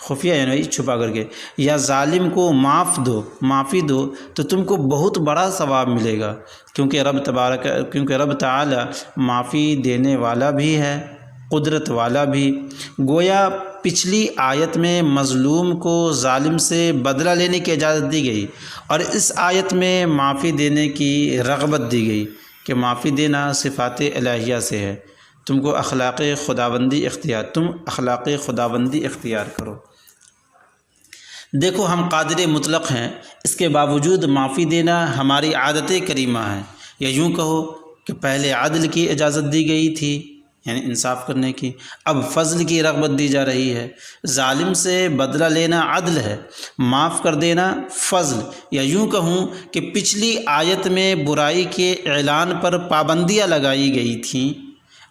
خفیہ یعنی چھپا کر کے، یا ظالم کو معافی دو تو تم کو بہت بڑا ثواب ملے گا، کیونکہ رب تعالی معافی دینے والا بھی ہے، قدرت والا بھی۔ گویا پچھلی آیت میں مظلوم کو ظالم سے بدلہ لینے کی اجازت دی گئی، اور اس آیت میں معافی دینے کی رغبت دی گئی کہ معافی دینا صفات الہیہ سے ہے، تم اخلاق خداوندی اختیار کرو۔ دیکھو ہم قادر مطلق ہیں، اس کے باوجود معافی دینا ہماری عادت کریمہ ہے، یا یوں کہو کہ پہلے عدل کی اجازت دی گئی تھی، یعنی انصاف کرنے کی، اب فضل کی رغبت دی جا رہی ہے۔ ظالم سے بدلہ لینا عدل ہے، معاف کر دینا فضل، یا یوں کہوں کہ پچھلی آیت میں برائی کے اعلان پر پابندیاں لگائی گئی تھیں،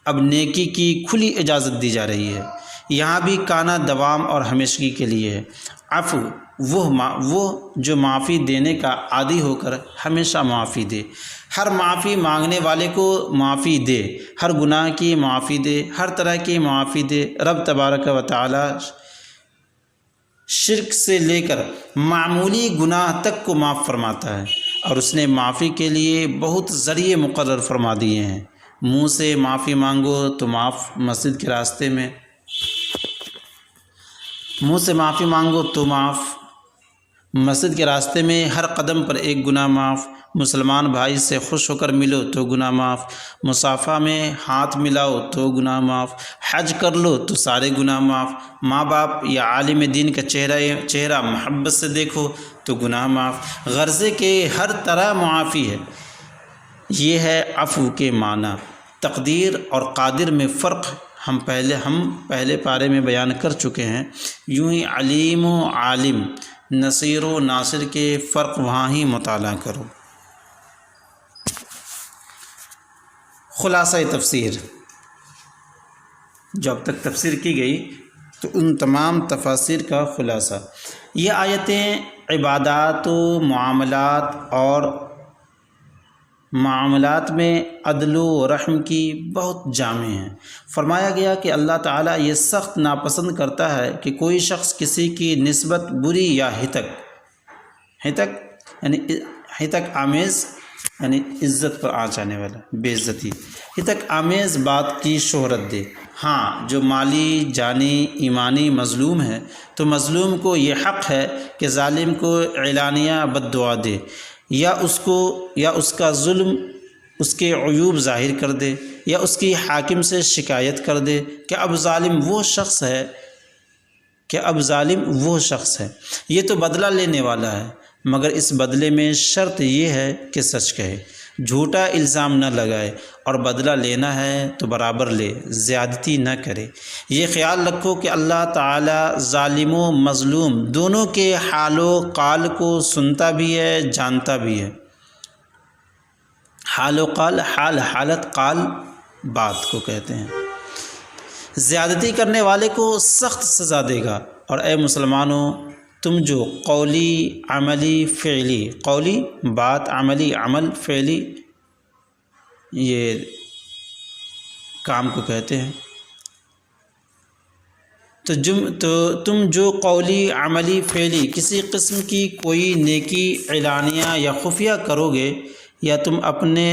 اب نیکی کی کھلی اجازت دی جا رہی ہے۔ یہاں بھی کانا دوام اور ہمیشگی کے لیے ہے۔ عفو وہ جو معافی دینے کا عادی ہو کر ہمیشہ معافی دے، ہر معافی مانگنے والے کو معافی دے، ہر گناہ کی معافی دے، ہر طرح کی معافی دے۔ رب تبارک و تعالی شرک سے لے کر معمولی گناہ تک کو معاف فرماتا ہے، اور اس نے معافی کے لیے بہت ذریعے مقرر فرما دیے ہیں۔ منہ سے معافی مانگو تو معاف مسجد کے راستے میں، منہ سے معافی مانگو تو معاف، مسجد کے راستے میں ہر قدم پر ایک گناہ معاف، مسلمان بھائی سے خوش ہو کر ملو تو گناہ معاف، مصافحہ میں ہاتھ ملاؤ تو گناہ معاف، حج کر لو تو سارے گناہ معاف، ماں باپ یا عالم دین کا چہرہ محبت سے دیکھو تو گناہ معاف، غرضے کے ہر طرح معافی ہے۔ یہ ہے عفو کے معنی۔ تقدیر اور قادر میں فرق ہم پہلے پارے میں بیان کر چکے ہیں۔ یوں ہی علیم و عالم، نصیر و ناصر کے فرق وہاں ہی مطالعہ کرو۔ خلاصہ تفسیر، جو اب تک تفسیر کی گئی تو ان تمام تفاسیر کا خلاصہ، یہ آیتیں عبادات و معاملات میں عدل و رحم کی بہت جامع ہیں۔ فرمایا گیا کہ اللہ تعالیٰ یہ سخت ناپسند کرتا ہے کہ کوئی شخص کسی کی نسبت بری یا ہتک آمیز یعنی عزت پر آنچ آنے والا، بے عزتی، ہتک آمیز بات کی شہرت دے۔ ہاں، جو مالی، جانی، ایمانی مظلوم ہے تو مظلوم کو یہ حق ہے کہ ظالم کو اعلانیہ بد دعا دے، یا اس کا ظلم، اس کے عیوب ظاہر کر دے، یا اس کی حاکم سے شکایت کر دے کہ اب ظالم وہ شخص ہے، یہ تو بدلہ لینے والا ہے، مگر اس بدلے میں شرط یہ ہے کہ سچ کہے، جھوٹا الزام نہ لگائے، اور بدلہ لینا ہے تو برابر لے، زیادتی نہ کرے۔ یہ خیال رکھو کہ اللہ تعالیٰ ظالم و مظلوم دونوں کے حال و قال کو سنتا بھی ہے، جانتا بھی ہے۔ حال و قال، حالت، قال بات کو کہتے ہیں۔ زیادتی کرنے والے کو سخت سزا دے گا۔ اور اے مسلمانوں، تم جو قولی، عملی، فعلی، قولی بات، عملی عمل، فعلی یہ کام کو کہتے ہیں، تو تم جو قولی، عملی، فعلی کسی قسم کی کوئی نیکی اعلانیہ یا خفیہ کرو گے، یا تم اپنے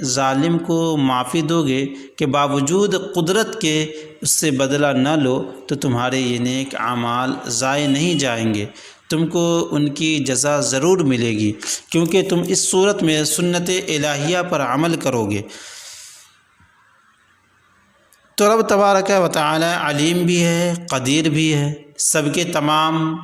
ظالم کو معافی دو گے کہ باوجود قدرت کے اس سے بدلہ نہ لو، تو تمہارے یہ نیک اعمال ضائع نہیں جائیں گے، تم کو ان کی جزا ضرور ملے گی، کیونکہ تم اس صورت میں سنت الہیہ پر عمل کرو گے۔ تو رب تبارک و تعالی علیم بھی ہے، قدیر بھی ہے، سب کے تمام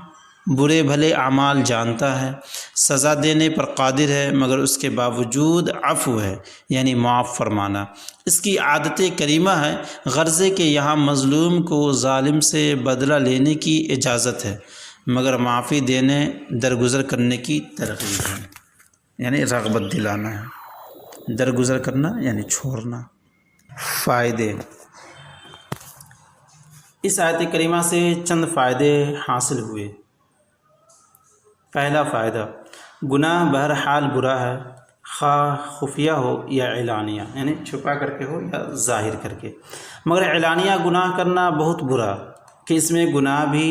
برے بھلے اعمال جانتا ہے، سزا دینے پر قادر ہے، مگر اس کے باوجود عفو ہے، یعنی معاف فرمانا، اس کی عادت کریمہ ہے۔ غرضے کہ یہاں مظلوم کو ظالم سے بدلہ لینے کی اجازت ہے، مگر معافی دینے، درگزر کرنے کی ترغیب ہے، یعنی رغبت دلانا ہے، درگزر کرنا یعنی چھوڑنا۔ فائدے، اس آیت کریمہ سے چند فائدے حاصل ہوئے۔ پہلا فائدہ، گناہ بہرحال برا ہے، خواہ خفیہ ہو یا اعلانیہ، یعنی چھپا کر کے ہو یا ظاہر کر کے، مگر اعلانیہ گناہ کرنا بہت برا کہ اس میں گناہ بھی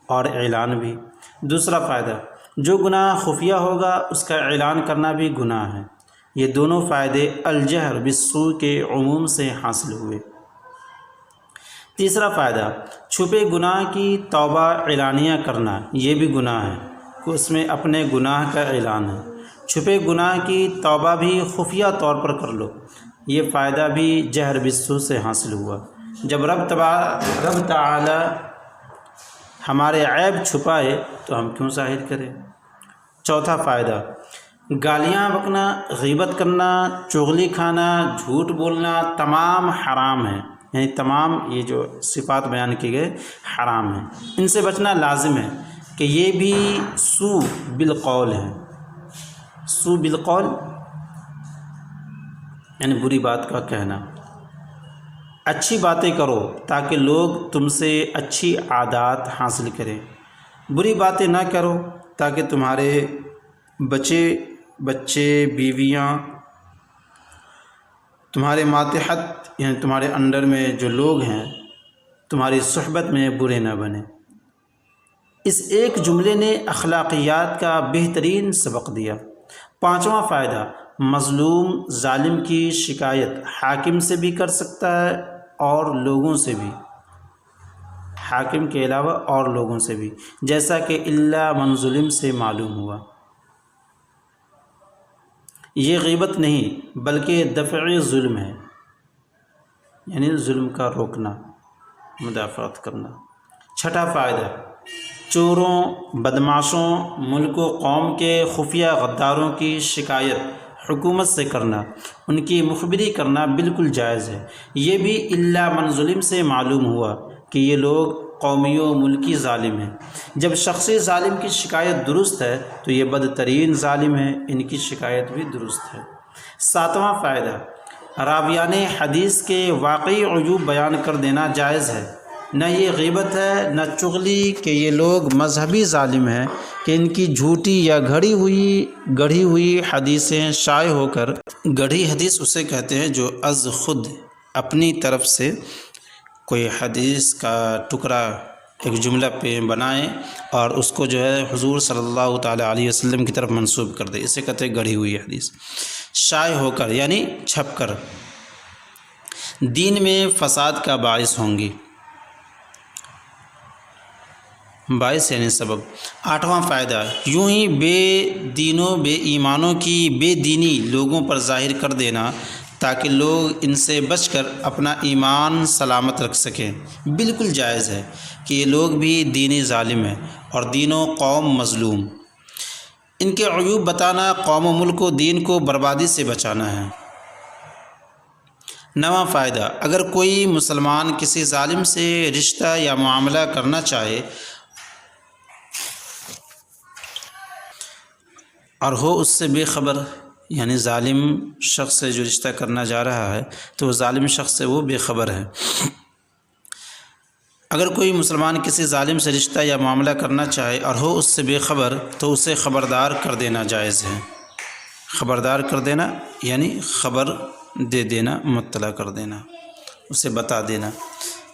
اور اعلان بھی۔ دوسرا فائدہ، جو گناہ خفیہ ہوگا اس کا اعلان کرنا بھی گناہ ہے۔ یہ دونوں فائدے الجہر بالسوء کے عموم سے حاصل ہوئے۔ تیسرا فائدہ، چھپے گناہ کی توبہ اعلانیہ کرنا، یہ بھی گناہ ہے کہ اس میں اپنے گناہ کا اعلان ہے۔ چھپے گناہ کی توبہ بھی خفیہ طور پر کر لو، یہ فائدہ بھی جہر بالسوء سے حاصل ہوا۔ جب رب تعالی ہمارے عیب چھپائے تو ہم کیوں ظاہر کریں۔ چوتھا فائدہ، گالیاں بکنا، غیبت کرنا، چغلی کھانا، جھوٹ بولنا تمام حرام ہیں، یعنی تمام یہ جو صفات بیان کی گئے حرام ہیں، ان سے بچنا لازم ہے کہ یہ بھی سوء بالقول ہے۔ سوء بالقول یعنی بری بات کا کہنا۔ اچھی باتیں کرو تاکہ لوگ تم سے اچھی عادات حاصل کریں، بری باتیں نہ کرو تاکہ تمہارے بچے، بیویاں، تمہارے ماتحت یعنی تمہارے انڈر میں جو لوگ ہیں تمہاری صحبت میں برے نہ بنیں۔ اس ایک جملے نے اخلاقیات کا بہترین سبق دیا۔ پانچواں فائدہ، مظلوم ظالم کی شکایت حاکم سے بھی کر سکتا ہے اور لوگوں سے بھی۔ حاکم کے علاوہ اور لوگوں سے بھی، جیسا کہ الا من ظلم سے معلوم ہوا۔ یہ غیبت نہیں بلکہ دفع ظلم ہے، یعنی ظلم کا روکنا، مدافعت کرنا۔ چھٹا فائدہ، چوروں، بدماشوں، ملک و قوم کے خفیہ غداروں کی شکایت حکومت سے کرنا، ان کی مخبری کرنا بالکل جائز ہے۔ یہ بھی الا من ظلم سے معلوم ہوا کہ یہ لوگ قومی و ملکی ظالم ہیں۔ جب شخصی ظالم کی شکایت درست ہے تو یہ بدترین ظالم ہے، ان کی شکایت بھی درست ہے۔ ساتواں فائدہ، راویان حدیث کے واقعی عیوب بیان کر دینا جائز ہے۔ نہ یہ غیبت ہے نہ چغلی کہ یہ لوگ مذہبی ظالم ہیں کہ ان کی جھوٹی یا گڑھی ہوئی حدیثیں شائع ہو کر، گڑھی حدیث اسے کہتے ہیں جو از خود اپنی طرف سے کوئی حدیث کا ٹکڑا ایک جملہ پہ بنائیں اور اس کو جو ہے حضور صلی اللہ تعالیٰ علیہ وسلم کی طرف منسوب کر دے، اسے کہتے ہیں گڑھی ہوئی حدیث۔ شائع ہو کر یعنی چھپ کر دین میں فساد کا باعث ہوں گی، باعث یعنی سبب۔ آٹھواں فائدہ، یوں ہی بے دینوں بے ایمانوں کی بے دینی لوگوں پر ظاہر کر دینا تاکہ لوگ ان سے بچ کر اپنا ایمان سلامت رکھ سکیں، بالکل جائز ہے کہ یہ لوگ بھی دینی ظالم ہیں اور دین و قوم مظلوم۔ ان کے عیوب بتانا قوم و ملک و دین کو بربادی سے بچانا ہے۔ نواں فائدہ، اگر کوئی مسلمان کسی ظالم سے رشتہ یا معاملہ کرنا چاہے اور ہو اس سے بے خبر، یعنی ظالم شخص سے جو رشتہ کرنا جا رہا ہے تو وہ ظالم شخص سے وہ بے خبر ہے۔ اگر کوئی مسلمان کسی ظالم سے رشتہ یا معاملہ کرنا چاہے اور ہو اس سے بے خبر تو اسے خبردار کر دینا جائز ہے۔ خبردار کر دینا یعنی خبر دے دینا، مطلع کر دینا، اسے بتا دینا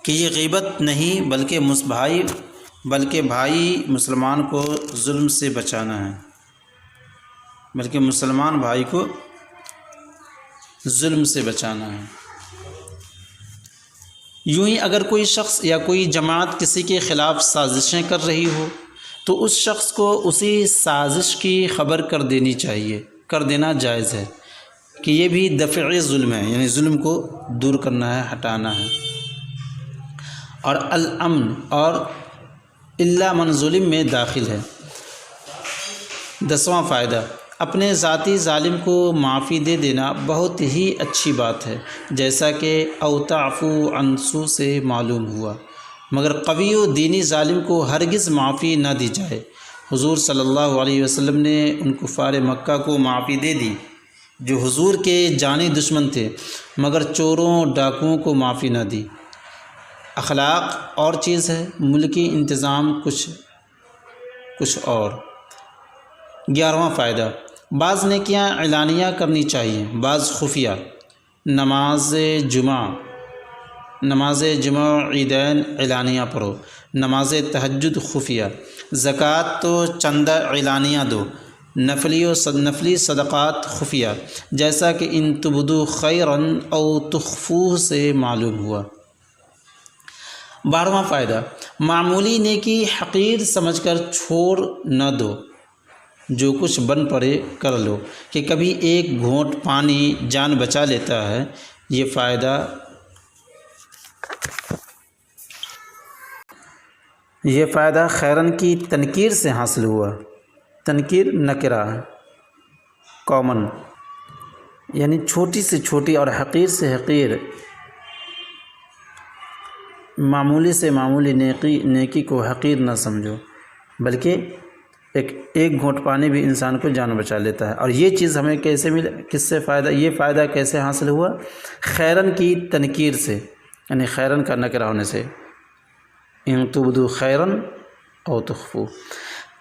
کہ یہ غیبت نہیں بلکہ بھائی مسلمان کو ظلم سے بچانا ہے، بلکہ مسلمان بھائی کو ظلم سے بچانا ہے۔ یوں ہی اگر کوئی شخص یا کوئی جماعت کسی کے خلاف سازشیں کر رہی ہو تو اس شخص کو اسی سازش کی خبر کر دینا جائز ہے کہ یہ بھی دفع ظلم ہے، یعنی ظلم کو دور کرنا ہے، ہٹانا ہے۔ اور الامن اور الا من ظلم میں داخل ہے۔ 10واں فائدہ، اپنے ذاتی ظالم کو معافی دے دینا بہت ہی اچھی بات ہے، جیسا کہ او تعفو عن سوء سے معلوم ہوا، مگر قوی و دینی ظالم کو ہرگز معافی نہ دی جائے۔ حضور صلی اللہ علیہ وسلم نے ان کفار مکہ کو معافی دے دی جو حضور کے جانی دشمن تھے، مگر چوروں ڈاکوؤں کو معافی نہ دی۔ اخلاق اور چیز ہے، ملکی انتظام کچھ اور۔ 11واں فائدہ، بعض نیکیاں اعلانیہ کرنی چاہیے، بعض خفیہ۔ نماز جمعہ عیدین اعلانیہ پڑھو، نماز تہجد خفیہ، زکوٰۃ تو چندہ اعلانیہ دو، نفلی صدقات خفیہ، جیسا کہ ان تبدو خیرا او تخفوہ سے معلوم ہوا۔ 12واں فائدہ، معمولی نیکی حقیر سمجھ کر چھوڑ نہ دو، جو کچھ بن پڑے کر لو، کہ کبھی ایک گھونٹ پانی جان بچا لیتا ہے۔ یہ فائدہ خیرن کی تنکیر سے حاصل ہوا۔ تنکیر نکرہ ہے، کامن، یعنی چھوٹی سے چھوٹی اور حقیر سے حقیر، معمولی سے معمولی نیکی کو حقیر نہ سمجھو، بلکہ ایک گھونٹ پانی بھی انسان کو جان بچا لیتا ہے۔ اور یہ چیز ہمیں کیسے ملے، کس سے فائدہ، یہ فائدہ کیسے حاصل ہوا؟ خیرن کی تنکیر سے، یعنی خیرن کا نکرہ ہونے سے، ان تبدو خیرن او تخفو۔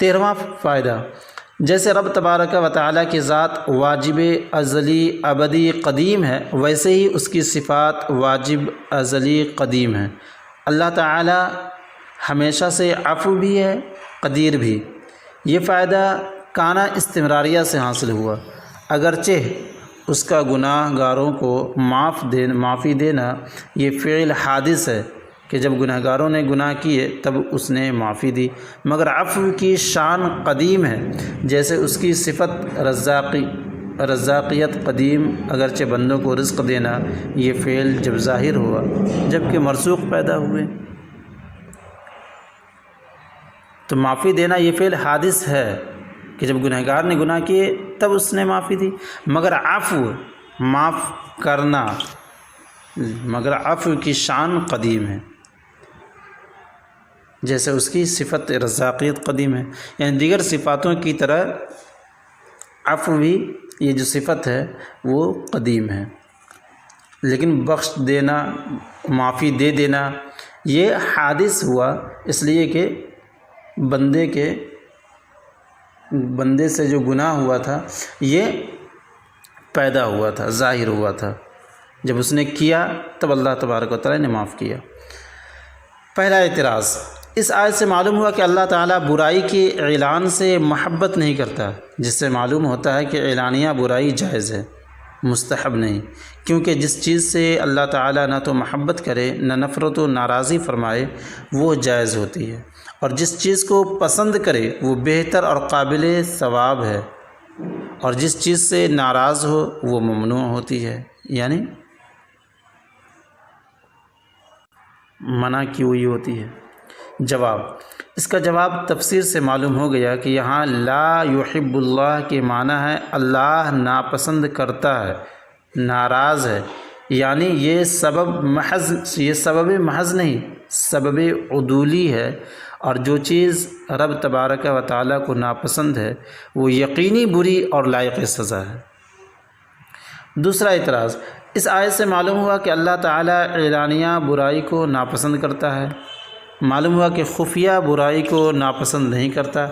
13واں فائدہ، جیسے رب تبارک و تعالیٰ کی ذات واجب ازلی ابدی قدیم ہے، ویسے ہی اس کی صفات واجب ازلی قدیم ہے۔ اللہ تعالیٰ ہمیشہ سے عفو بھی ہے، قدیر بھی۔ یہ فائدہ کانا استمراریہ سے حاصل ہوا، اگرچہ اس کا گناہ گاروں کو معافی دینا یہ فعل حادث ہے، کہ جب گناہ گاروں نے گناہ کیے تب اس نے معافی دی، مگر عفو کی شان قدیم ہے، جیسے اس کی صفت رزاقیت قدیم، اگرچہ بندوں کو رزق دینا یہ فعل جب ظاہر ہوا جبکہ مرسوخ پیدا ہوئے، تو معافی دینا یہ فعل حادث ہے کہ جب گناہ گار نے گناہ کیے تب اس نے معافی دی، مگر عفو کی شان قدیم ہے، جیسے اس کی صفت رزاقیت قدیم ہے، یعنی دیگر صفاتوں کی طرح عفو بھی یہ جو صفت ہے وہ قدیم ہے، لیکن بخش دینا، معافی دے دینا یہ حادث ہوا اس لیے کہ بندے سے جو گناہ ہوا تھا یہ پیدا ہوا تھا، ظاہر ہوا تھا، جب اس نے کیا تب اللہ تبارک و تعالیٰ نے معاف کیا۔ پہلا اعتراض، اس آیت سے معلوم ہوا کہ اللہ تعالیٰ برائی کے اعلان سے محبت نہیں کرتا، جس سے معلوم ہوتا ہے کہ اعلانیہ برائی جائز ہے، مستحب نہیں، کیونکہ جس چیز سے اللہ تعالیٰ نہ تو محبت کرے نہ نفرت و ناراضی فرمائے وہ جائز ہوتی ہے، اور جس چیز کو پسند کرے وہ بہتر اور قابل ثواب ہے، اور جس چیز سے ناراض ہو وہ ممنوع ہوتی ہے، یعنی منع کی ہوئی ہوتی ہے۔ جواب، اس کا جواب تفسیر سے معلوم ہو گیا کہ یہاں لا یحب اللہ کے معنی ہے اللہ ناپسند کرتا ہے، ناراض ہے، یعنی یہ سبب محض نہیں، سبب عدولی ہے، اور جو چیز رب تبارک و تعالیٰ کو ناپسند ہے وہ یقینی بری اور لائق سزا ہے۔ دوسرا اعتراض، اس آیت سے معلوم ہوا کہ اللہ تعالیٰ اعلانیہ برائی کو ناپسند کرتا ہے، معلوم ہوا کہ خفیہ برائی کو ناپسند نہیں کرتا،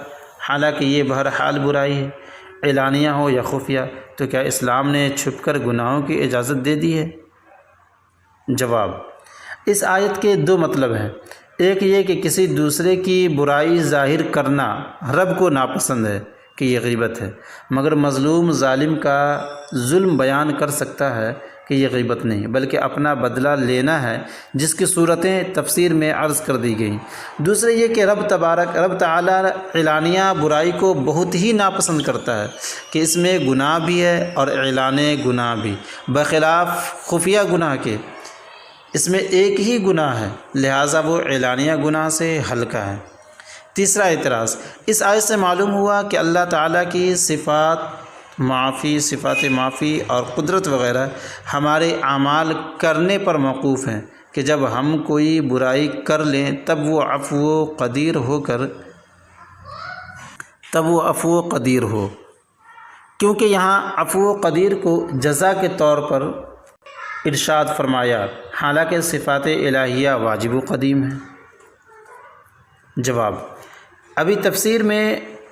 حالانکہ یہ بہرحال برائی ہے، اعلانیہ ہو یا خفیہ، تو کیا اسلام نے چھپ کر گناہوں کی اجازت دے دی ہے؟ جواب، اس آیت کے دو مطلب ہیں، ایک یہ کہ کسی دوسرے کی برائی ظاہر کرنا رب کو ناپسند ہے کہ یہ غیبت ہے، مگر مظلوم ظالم کا ظلم بیان کر سکتا ہے کہ یہ غیبت نہیں بلکہ اپنا بدلہ لینا ہے، جس کی صورتیں تفسیر میں عرض کر دی گئیں۔ دوسرے یہ کہ رب تعالیٰ اعلانیہ برائی کو بہت ہی ناپسند کرتا ہے کہ اس میں گناہ بھی ہے اور اعلان گناہ بھی، بخلاف خفیہ گناہ کے، اس میں ایک ہی گناہ ہے، لہٰذا وہ اعلانیہ گناہ سے ہلکا ہے۔ تیسرا اعتراض، اس آیت سے معلوم ہوا کہ اللہ تعالیٰ کی صفات معافی اور قدرت وغیرہ ہمارے اعمال کرنے پر موقوف ہیں، کہ جب ہم کوئی برائی کر لیں تب وہ عفو قدیر ہو، کیونکہ یہاں عفو قدیر کو جزا کے طور پر ارشاد فرمایا، حالانکہ صفات الہیہ واجب و قدیم ہیں۔ جواب، ابھی تفسیر میں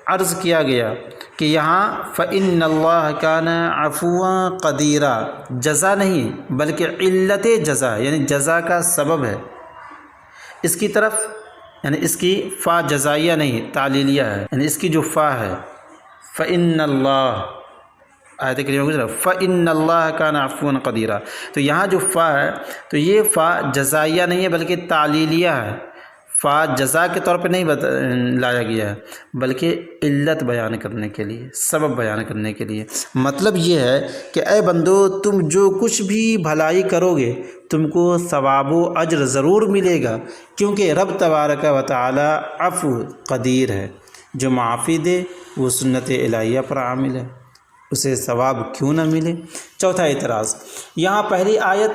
عرض کیا گیا کہ یہاں فَإِنَّ اللَّهَ كَانَ عَفُوًّا قَدِيرًا جزا نہیں بلکہ علت جزا، یعنی جزا کا سبب ہے، اس کی طرف، یعنی اس کی فا جزائیہ نہیں تعلیلیہ ہے، یعنی اس کی جو فا ہے فَإِنَّ اللَّهَ، آیت کریمہ گزرا فَإِنَّ اللَّهَ كَانَ عَفُوًّا قَدِيرًا، تو یہاں جو فا ہے تو یہ فا جزائیہ نہیں ہے بلکہ تعلیلیہ ہے، فا جزا کے طور پہ نہیں لایا گیا ہے بلکہ علت بیان کرنے کے لیے، سبب بیان کرنے کے لیے۔ مطلب یہ ہے کہ اے بندو، تم جو کچھ بھی بھلائی کرو گے تم کو ثواب و اجر ضرور ملے گا، کیونکہ رب تبارک و تعالی عفو قدیر ہے، جو معافی دے وہ سنت الہیہ پر عامل ہے، اسے ثواب کیوں نہ ملے۔ چوتھا اعتراض، یہاں پہلی آیت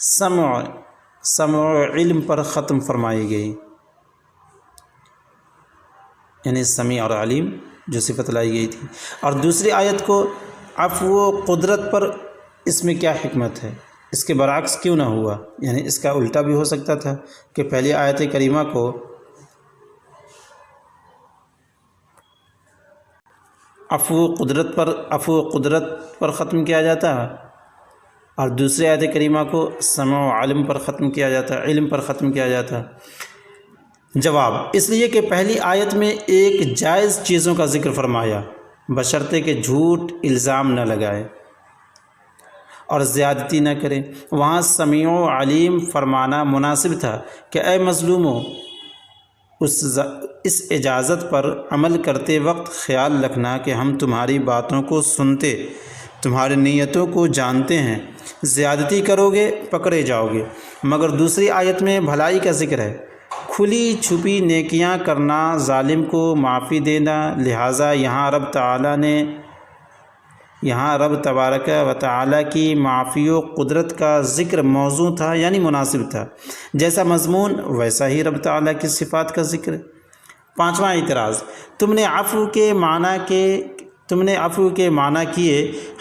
سمع و علم پر ختم فرمائی گئی، یعنی سمیع اور علیم جو صفت لائی گئی تھی، اور دوسری آیت کو عفو و قدرت پر، اس میں کیا حکمت ہے؟ اس کے برعکس کیوں نہ ہوا؟ یعنی اس کا الٹا بھی ہو سکتا تھا کہ پہلی آیت کریمہ کو عفو و قدرت پر ختم کیا جاتا ہے اور دوسری آیت کریمہ کو سمع و علم پر ختم کیا جاتا، علم پر ختم کیا جاتا۔ جواب، اس لیے کہ پہلی آیت میں ایک جائز چیزوں کا ذکر فرمایا بشرطے کہ جھوٹ الزام نہ لگائے، اور زیادتی نہ کریں۔ وہاں سمیع و علیم فرمانا مناسب تھا کہ اے مظلوموں، اس اجازت پر عمل کرتے وقت خیال رکھنا کہ ہم تمہاری باتوں کو سنتے، تمہاری نیتوں کو جانتے ہیں۔ زیادتی کرو گے پکڑے جاؤ گے۔ مگر دوسری آیت میں بھلائی کا ذکر ہے، کھلی چھپی نیکیاں کرنا، ظالم کو معافی دینا۔ لہٰذا یہاں رب تبارک و تعالیٰ کی معافی و قدرت کا ذکر موضوع تھا، یعنی مناسب تھا۔ جیسا مضمون ویسا ہی رب تعالیٰ کی صفات کا ذکر ہے۔ پانچواں اعتراض، تم نے عفو کے معنی کیے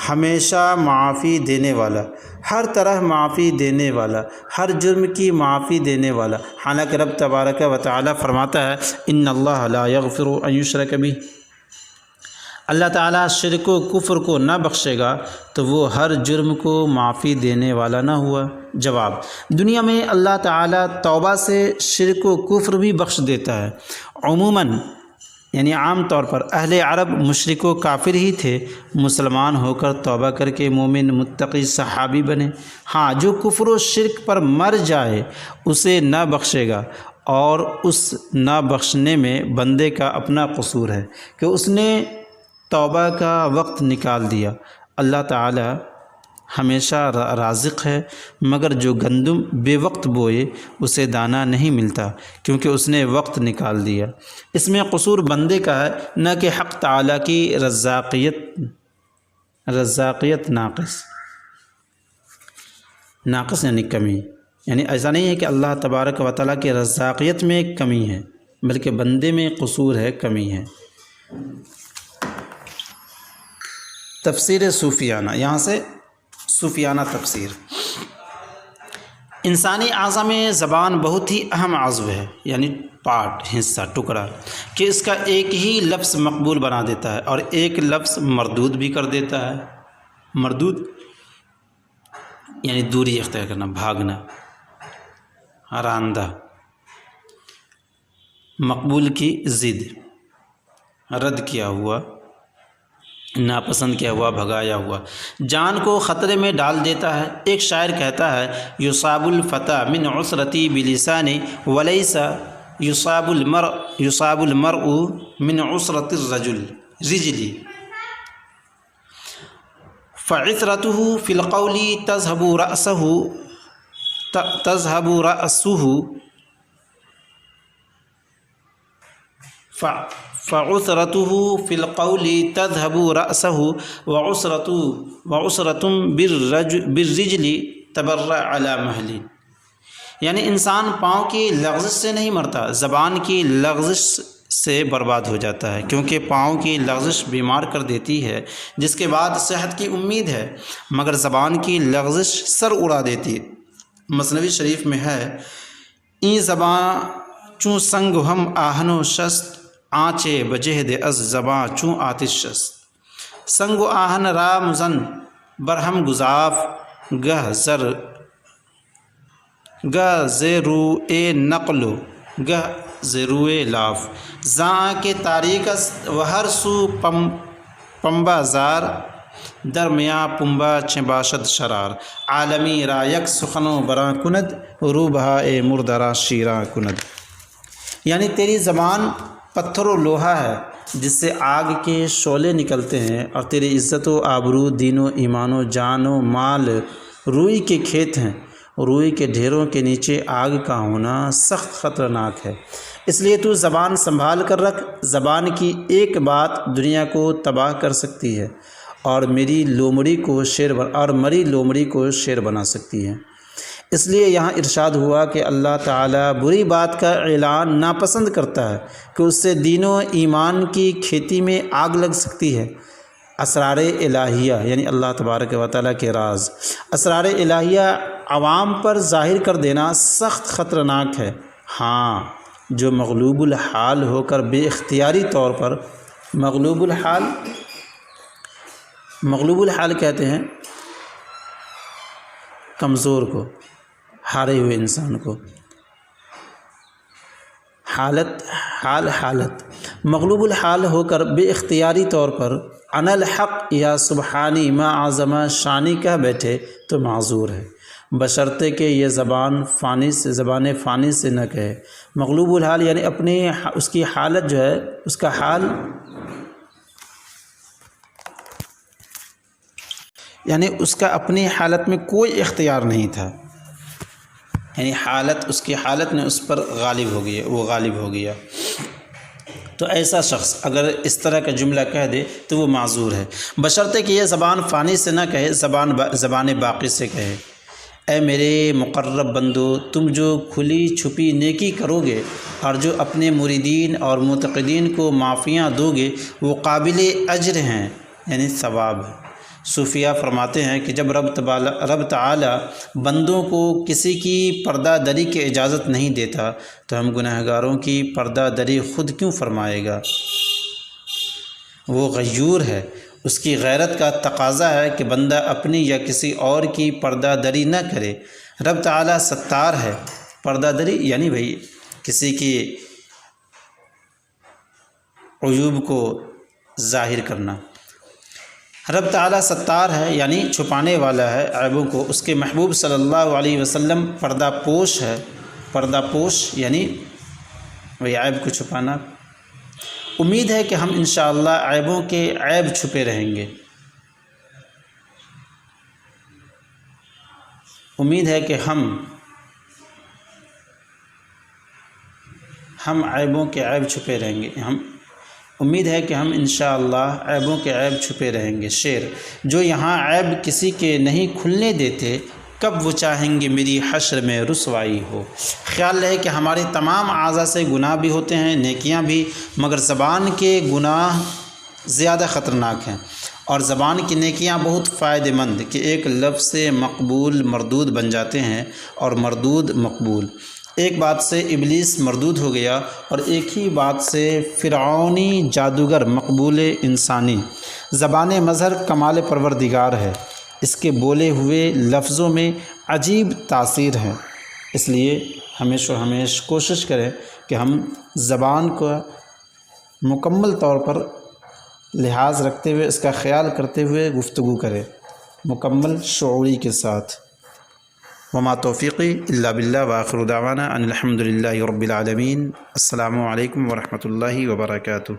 ہمیشہ معافی دینے والا، ہر طرح معافی دینے والا، ہر جرم کی معافی دینے والا، حالانکہ رب تبارک و تعالیٰ فرماتا ہے ان اللہ لا یغفر ان یشرک بہ، اللہ تعالیٰ شرک و کفر کو نہ بخشے گا تو وہ ہر جرم کو معافی دینے والا نہ ہوا۔ جواب، دنیا میں اللہ تعالیٰ توبہ سے شرک و کفر بھی بخش دیتا ہے۔ عموماً یعنی عام طور پر اہل عرب مشرک و کافر ہی تھے، مسلمان ہو کر توبہ کر کے مومن متقی صحابی بنے۔ ہاں، جو کفر و شرک پر مر جائے اسے نہ بخشے گا، اور اس نہ بخشنے میں بندے کا اپنا قصور ہے کہ اس نے توبہ کا وقت نکال دیا۔ اللہ تعالی ہمیشہ رازق ہے، مگر جو گندم بے وقت بوئے اسے دانہ نہیں ملتا، کیونکہ اس نے وقت نکال دیا۔ اس میں قصور بندے کا ہے، نہ کہ حق تعالی کی رزاقیت ناقص یعنی کمی، یعنی ایسا نہیں ہے کہ اللہ تبارک و تعالیٰ کی رزاقیت میں ایک کمی ہے، بلکہ بندے میں قصور ہے، کمی ہے۔ تفسیر صوفیانہ، یہاں سے صوفیانہ تفسیر۔ انسانی اعضاء میں زبان بہت ہی اہم عضو ہے، یعنی پارٹ، حصہ، ٹکڑا، کہ اس کا ایک ہی لفظ مقبول بنا دیتا ہے اور ایک لفظ مردود بھی کر دیتا ہے۔ مردود یعنی دوری اختیار کرنا، بھاگنا، راندہ، مقبول کی ضد، رد کیا ہوا، ناپسند کیا ہوا، بھگایا ہوا، جان کو خطرے میں ڈال دیتا ہے۔ ایک شاعر کہتا ہے یصاب الفتى من عسرتی بلسانی ولیس یصاب المرء من عسرت الرجل فعثرته في القول تذهب رأسه فعثرته في القول تذهب رأسه وعسرة بالرجل تبرع على مهل، یعنی انسان پاؤں کی لغزش سے نہیں مرتا، زبان کی لغزش سے برباد ہو جاتا ہے، کیونکہ پاؤں کی لغزش بیمار کر دیتی ہے، جس کے بعد صحت کی امید ہے، مگر زبان کی لغزش سر اڑا دیتی ہے۔ مثنوی شریف میں ہے این زباں چوں سنگ ہم آہن و شست، آنچے بجہد از زباں چوں آتش شست۔ سنگ و آہن را مزن برہم گزاف، گہ زیروئے نقل گہ زیروئے لاف، زاں کے تاریک است و ہر سو پمبا زار، درمیاں پمبا چھ باشد شرار، عالمی را یک سخنوں براں کند، رو بہائے مردرا شیراں کند۔ یعنی تیری زبان پتھر و لوہا ہے جس سے آگ کے شعلے نکلتے ہیں، اور تیری عزت و آبرو، دین و ایمان و جان و مال روئی کے کھیت ہیں، روئی کے ڈھیروں کے نیچے آگ کا ہونا سخت خطرناک ہے۔ اس لیے تو زبان سنبھال کر رکھ، زبان کی ایک بات دنیا کو تباہ کر سکتی ہے، اور مری لومڑی کو شیر بنا سکتی ہے۔ اس لیے یہاں ارشاد ہوا کہ اللہ تعالیٰ بری بات کا اعلان ناپسند کرتا ہے کہ اس سے دین و ایمان کی کھیتی میں آگ لگ سکتی ہے۔ اسرار الہیہ یعنی اللہ تبارک و تعالیٰ کے راز، اسرار الہیہ عوام پر ظاہر کر دینا سخت خطرناک ہے۔ ہاں، جو مغلوب الحال ہو کر بے اختیاری طور پر، مغلوب الحال کہتے ہیں کمزور کو، ہارے ہوئے انسان کو، حالت مغلوب الحال ہو کر بے اختیاری طور پر انا الحق یا سبحانی ما اعظم شانی کہہ بیٹھے تو معذور ہے، بشرطے کہ یہ زبان فانی سے نہ کہے۔ مغلوب الحال یعنی اپنی اس کی حالت جو ہے، اس کا حال یعنی اس کا اپنی حالت میں کوئی اختیار نہیں تھا، یعنی اس کی حالت نے اس پر غالب ہو گئی، وہ غالب ہو گیا۔ تو ایسا شخص اگر اس طرح کا جملہ کہہ دے تو وہ معذور ہے، بشرطے کہ یہ زبان فانی سے نہ کہے، زبان باقی سے کہے۔ اے میرے مقرب بندو، تم جو کھلی چھپی نیکی کرو گے اور جو اپنے مریدین اور معتقدین کو معافیاں دو گے وہ قابل اجر ہیں، یعنی ثواب ہے۔ صوفیہ فرماتے ہیں کہ جب رب تعالی بندوں کو کسی کی پردہ دری کی اجازت نہیں دیتا تو ہم گناہگاروں کی پردہ دری خود کیوں فرمائے گا؟ وہ غیور ہے، اس کی غیرت کا تقاضا ہے کہ بندہ اپنی یا کسی اور کی پردہ دری نہ کرے۔ رب تعالی ستار ہے، پردہ دری یعنی بھئی کسی کی عیوب کو ظاہر کرنا۔ رب تعالی ستار ہے یعنی چھپانے والا ہے عیبوں کو، اس کے محبوب صلی اللہ علیہ وسلم پردہ پوش ہے، پردہ پوش یعنی وہی عیب کو چھپانا۔ امید ہے کہ ہم انشاءاللہ عیبوں کے عیب چھپے رہیں گے، امید ہے کہ ہم عیبوں کے عیب چھپے رہیں گے، امید ہے کہ ہم انشاءاللہ عیبوں کے عیب چھپے رہیں گے۔ شعر: جو یہاں عیب کسی کے نہیں کھلنے دیتے، کب وہ چاہیں گے میری حشر میں رسوائی ہو۔ خیال رہے کہ ہمارے تمام اعضاء سے گناہ بھی ہوتے ہیں، نیکیاں بھی، مگر زبان کے گناہ زیادہ خطرناک ہیں اور زبان کی نیکیاں بہت فائدہ مند کہ ایک لفظ سے مقبول مردود بن جاتے ہیں اور مردود مقبول۔ ایک بات سے ابلیس مردود ہو گیا اور ایک ہی بات سے فرعونی جادوگر مقبول انسانی۔ زبان مظہر کمال پروردگار ہے، اس کے بولے ہوئے لفظوں میں عجیب تاثیر ہے، اس لیے ہمیشہ کوشش کریں کہ ہم زبان کو مکمل طور پر لحاظ رکھتے ہوئے، اس کا خیال کرتے ہوئے گفتگو کریں، مکمل شعوری کے ساتھ۔ وما توفیقی الا باللہ، وآخر دعوانا ان الحمد للہ رب العالمین۔ السلام علیکم ورحمۃ اللہ وبرکاتہ۔